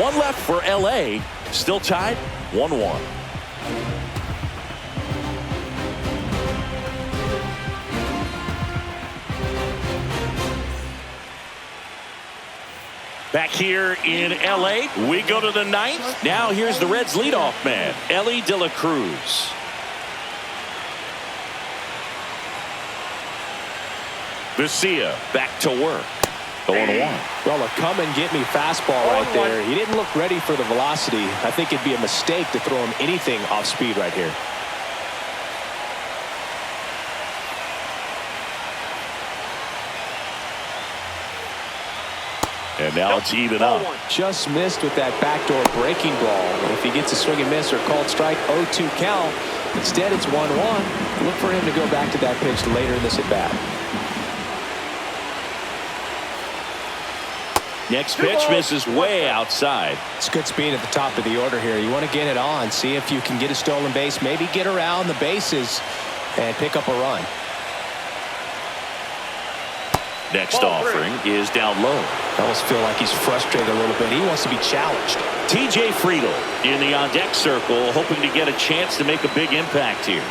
1 left for LA. Still tied 1-1. Back here in LA, we go to the 9th. Now here's the Reds leadoff man, Elly De La Cruz. Vesia back to work. 0-1. Well, a come and get me fastball right there. He didn't look ready for the velocity. I think it'd be a mistake to throw him anything off speed right here. And now it's even up. Just missed with that backdoor breaking ball. If he gets a swing and miss or called strike, 0-2 count. Instead, it's 1-1. Look for him to go back to that pitch later in this at bat. Next pitch misses way outside. It's good speed at the top of the order here. You want to get it on, see if you can get a stolen base, maybe get around the bases and pick up a run. Next offering is down low. I almost feel like he's frustrated a little bit. He wants to be challenged. TJ Friedel in the on-deck circle, hoping to get a chance to make a big impact here.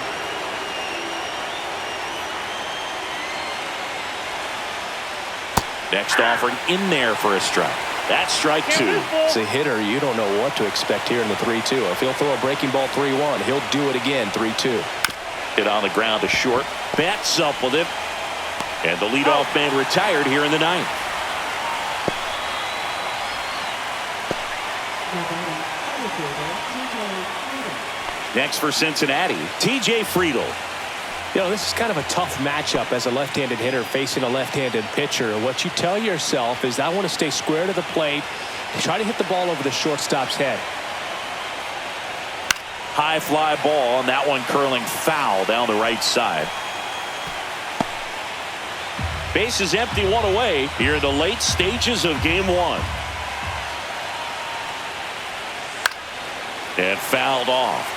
Next offering in there for a strike. That's strike two. As a hitter, you don't know what to expect here in the 3-2. If he'll throw a breaking ball 3-1, he'll do it again 3-2. Hit on the ground to short. Bats up with it. And the leadoff man retired here in the ninth. Next for Cincinnati, TJ Friedel. You know, this is kind of a tough matchup as a left-handed hitter facing a left-handed pitcher. What you tell yourself is, I want to stay square to the plate, try to hit the ball over the shortstop's head. High fly ball, and that one curling foul down the right side. Base is empty, one away here in the late stages of game one. And fouled off.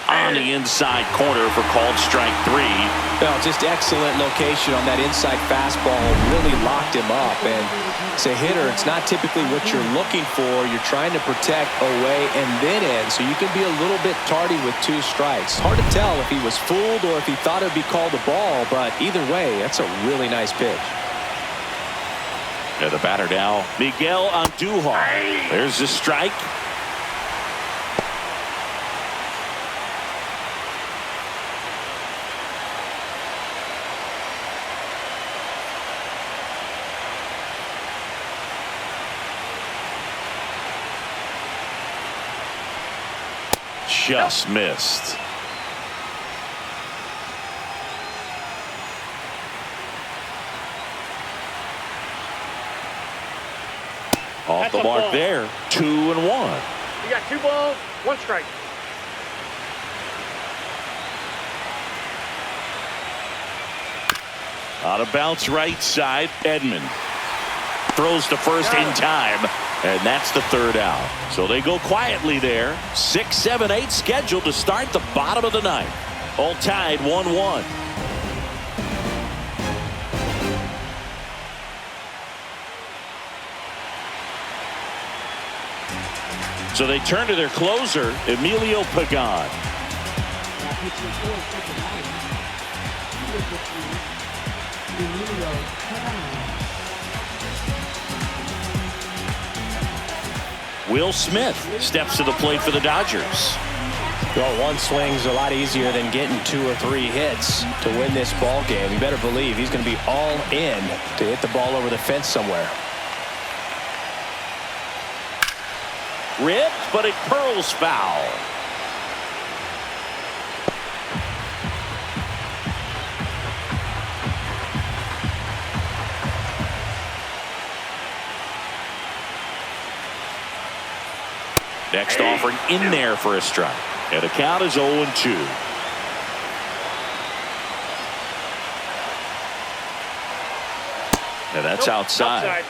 On the inside corner for called strike three. Well, just excellent location on that inside fastball. Really locked him up. And as a hitter, it's not typically what you're looking for. You're trying to protect away and then in, so you can be a little bit tardy with 2 strikes. Hard to tell if he was fooled or if he thought it would be called a ball, but either way, that's a really nice pitch. And the batter now, Miguel Andujar. There's the strike. Just missed. Off the mark there. 2-1. You got 2 balls, 1 strike. Out of bounce right side. Edman throws to first in time. And that's the 3rd out. So they go quietly there. 6, 7, 8 scheduled to start the bottom of the ninth. All tied 1-1. So they turn to their closer, Emilio Pagan. Will Smith steps to the plate for the Dodgers. Well, 1 swing's a lot easier than getting 2 or 3 hits to win this ball game. You better believe he's going to be all in to hit the ball over the fence somewhere. Ripped, but it curls foul. Next offering in there for a strike. And the count is 0-2. And that's outside.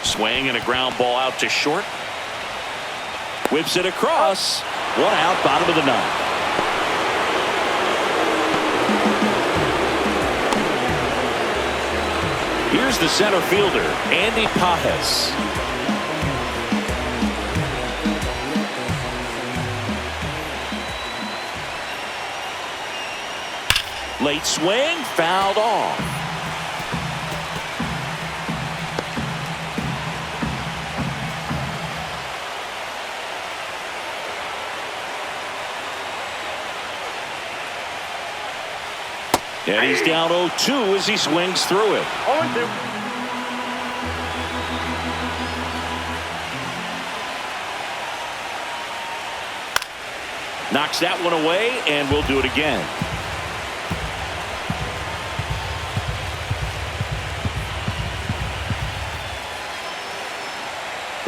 Swing and a ground ball out to short. Whips it across. 1 out, bottom of the ninth. Here's the center fielder, Andy Pajes. Late swing, fouled off. And he's down 0-2 as he swings through it. 0-2. Knocks that one away, and we'll do it again.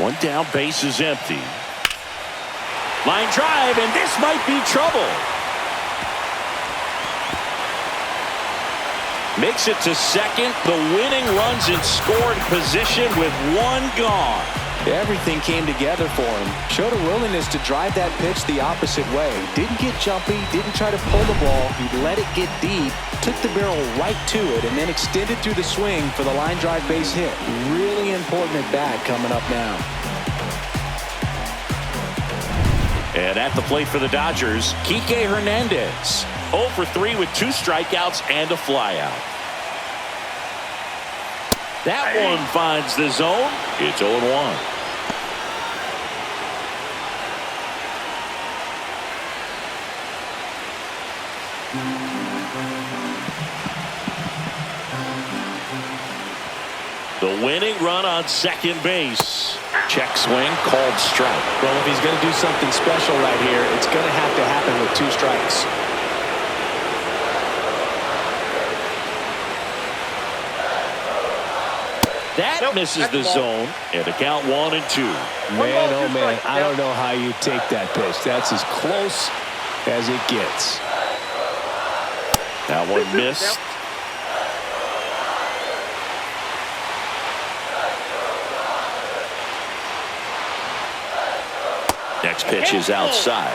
One down, base is empty. Line drive, and this might be trouble. Makes it to second. The winning run's in scoring position with one gone. Everything came together for him. Showed a willingness to drive that pitch the opposite way. Didn't get jumpy, didn't try to pull the ball. He let it get deep, took the barrel right to it, and then extended through the swing for the line drive base hit. Really important at bat coming up now. And at the plate for the Dodgers, Kike Hernandez. 0 for 3 with 2 strikeouts and a flyout. That one finds the zone. It's 0-1. The winning run on second base. Check swing, called strike. Well, if he's going to do something special right here, it's going to have to happen with 2 strikes. That misses the zone, and a count 1-2. Man, oh man, I don't know how you take that pitch. That's as close as it gets. That one missed. Next pitch is outside.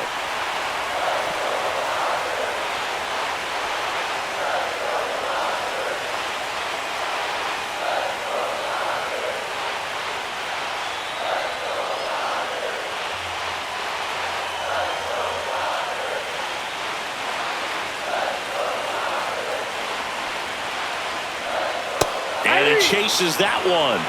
And he chases that one.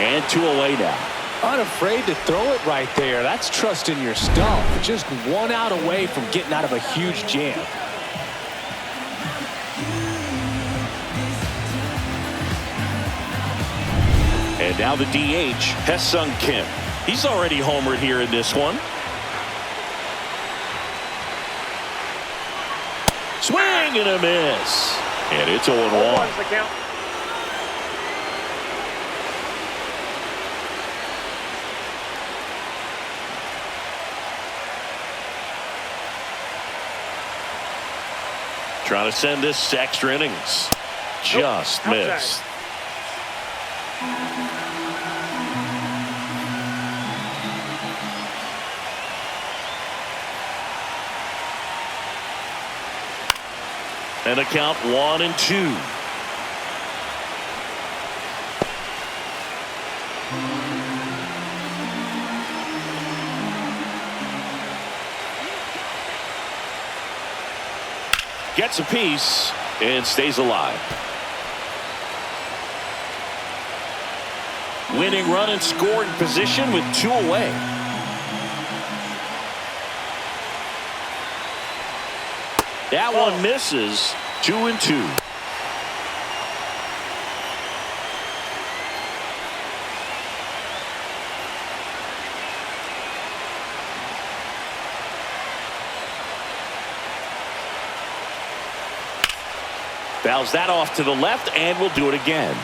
And 2 away now. Unafraid to throw it right there. That's trusting your stuff. Just 1 out away from getting out of a huge jam. And now the DH, Hae-Sung Kim. He's already homered here in this one. Swing and a miss. And it's 0-1. Trying to send this to extra innings. Just missed. And a count 1-2. Gets a piece and stays alive. Winning run in scoring position with 2 away. That one misses. 2-2. Fouls that off to the left, and we'll do it again.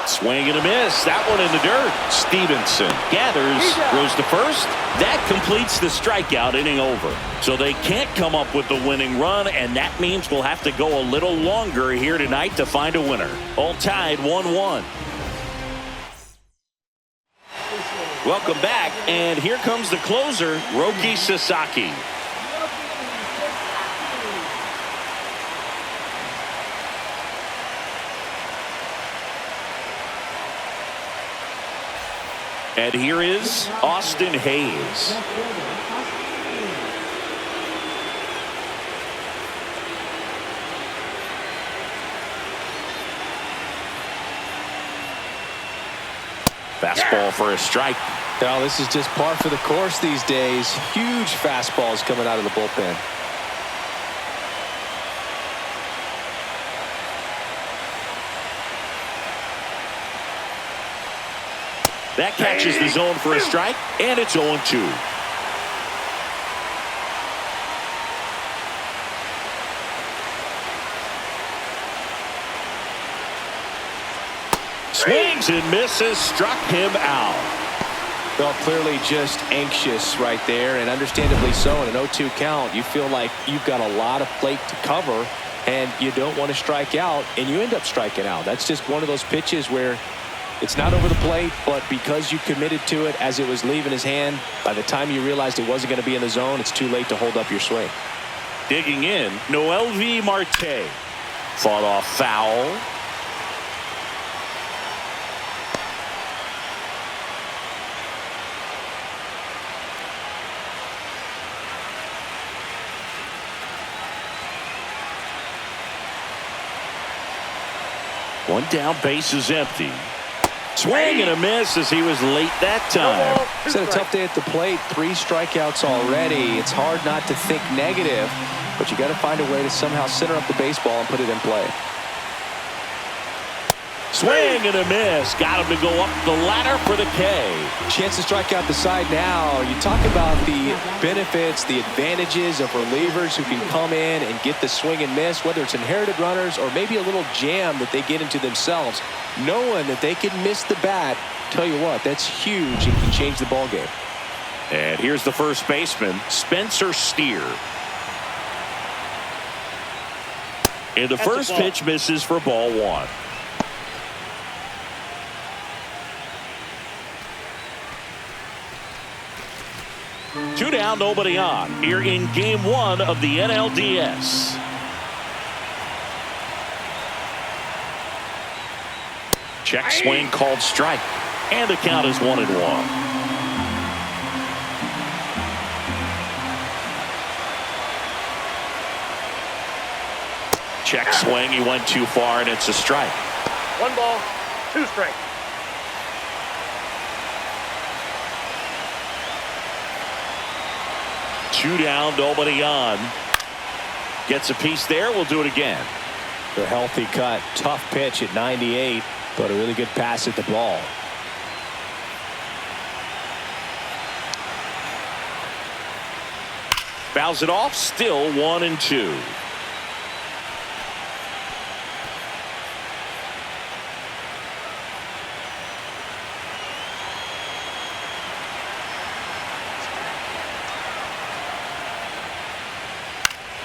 Swing and a miss. That one in the dirt. Stevenson gathers, throws to first. That completes the strikeout, inning over. So they can't come up with the winning run, and that means we'll have to go a little longer here tonight to find a winner. All tied 1-1. Welcome back, and here comes the closer, Roki Sasaki. And here is Austin Hayes. Fastball for a strike. Now, this is just par for the course these days. Huge fastballs coming out of the bullpen. That catches the zone for a strike, and it's 0-2. Swings and misses, struck him out. Well, clearly just anxious right there, and understandably so. In an 0-2 count, you feel like you've got a lot of plate to cover, and you don't want to strike out, and you end up striking out. That's just one of those pitches where it's not over the plate, but because you committed to it as it was leaving his hand, by the time you realized it wasn't going to be in the zone, it's too late to hold up your swing. Digging in, Noelvi Marte. Fought off foul. One down, base is empty. Swing and a miss as he was late that time. It's had a tough day at the plate. 3 strikeouts already. It's hard not to think negative, but you got to find a way to somehow center up the baseball and put it in play. Swing and a miss. Got him to go up the ladder for the K. Chance to strike out the side now. You talk about the benefits, the advantages of relievers who can come in and get the swing and miss, whether it's inherited runners or maybe a little jam that they get into themselves. Knowing that they can miss the bat, tell you what, that's huge and can change the ball game. And here's the first baseman, Spencer Steer. And the first pitch misses for ball 1. Two down, nobody on. Here in game 1 of the NLDS. Check swing called strike. And the count is 1-1. Check swing. He went too far, and it's a strike. 1 ball, 2 strikes. Two down, nobody on. Gets a piece there. We'll do it again. A healthy cut. Tough pitch at 98, but a really good pass at the ball. Fouls it off. Still 1-2.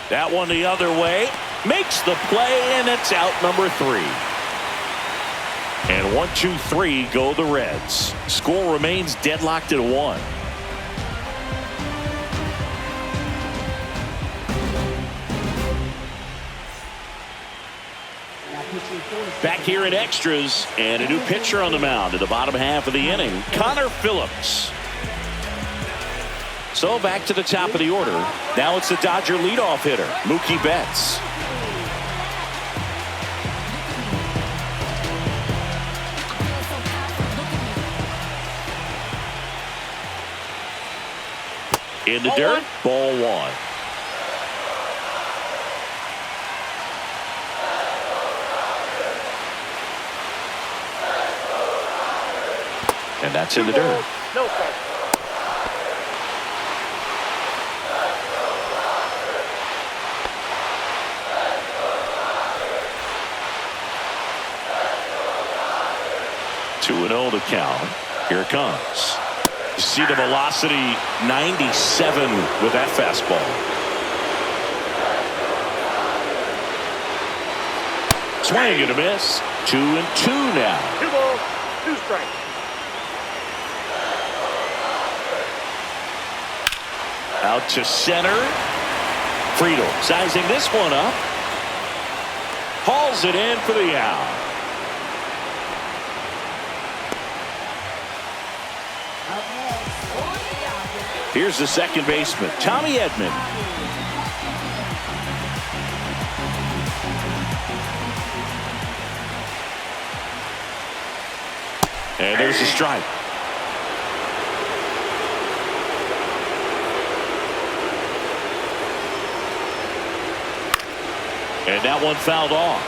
That one the other way. Makes the play, and it's out number 3. And 1, 2, 3 go the Reds. Score remains deadlocked at 1. Back here in extras, and a new pitcher on the mound in the bottom half of the inning, Connor Phillips. So back to the top of the order. Now it's the Dodger leadoff hitter, Mookie Betts. In the dirt, ball 1. And that's in the dirt. No strike. Two and 0 to count. Here it comes. You see the velocity, 97 with that fastball. Swing and a miss. 2-2 now. 2 balls, 2 strikes. Out to center. Friedel sizing this one up. Hauls it in for the out. Here's the second baseman, Tommy Edman. And there's a strike. And that one fouled off.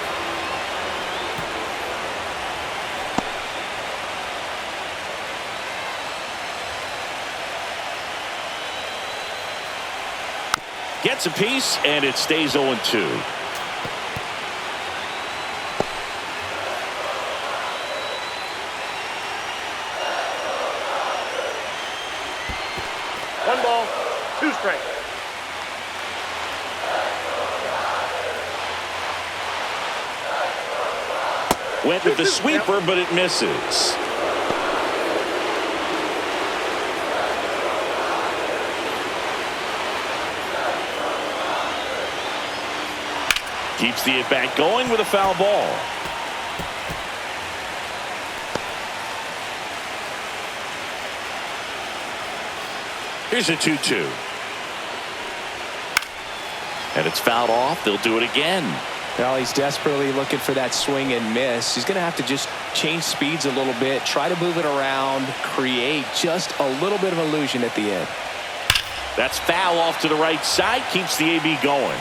Gets a piece, and it stays 0-2. One ball, two strikes. Went with the sweeper, but it misses. Keeps the at-bat going with a foul ball. Here's a 2-2. And it's fouled off. They'll do it again. Well, he's desperately looking for that swing and miss. He's going to have to just change speeds a little bit, try to move it around, create just a little bit of illusion at the end. That's foul off to the right side. Keeps the AB going.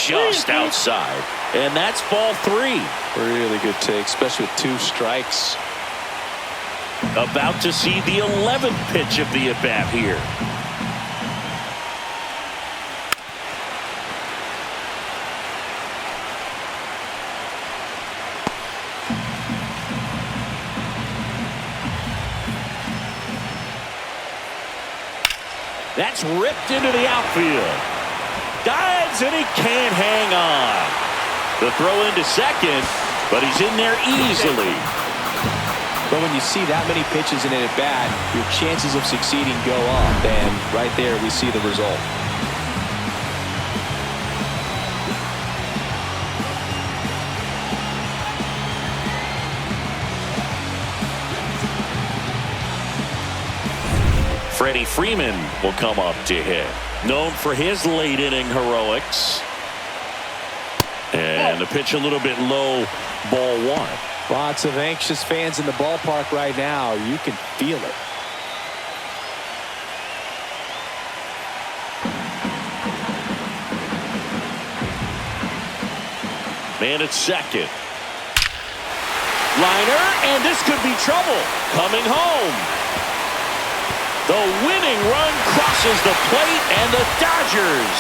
Just outside, and that's ball 3. Really good take, especially with 2 strikes. About to see the 11th pitch of the at-bat here. That's ripped into the outfield. Dives, and he can't hang on. The throw into second, but he's in there easily. But when you see that many pitches in an at-bat, your chances of succeeding go up, and right there we see the result. Freddie Freeman will come up to hit. Known for his late inning heroics. And the pitch a little bit low, ball 1. Lots of anxious fans in the ballpark right now. You can feel it. Man at second. Liner, and this could be trouble. Coming home. The winning run crosses the plate, and the Dodgers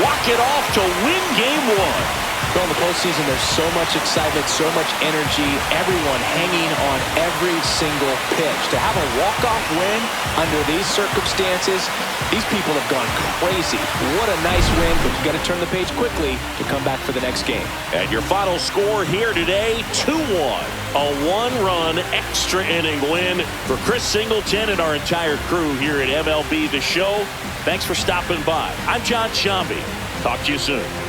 walk it off to win game 1. Well, in the postseason, there's so much excitement, so much energy, everyone hanging on every single pitch. To have a walk-off win under these circumstances, these people have gone crazy. What a nice win, but you got to turn the page quickly to come back for the next game. And your final score here today, 2-1. A 1-run extra inning win for Chris Singleton and our entire crew here at MLB The Show. Thanks for stopping by. I'm John Shambi. Talk to you soon.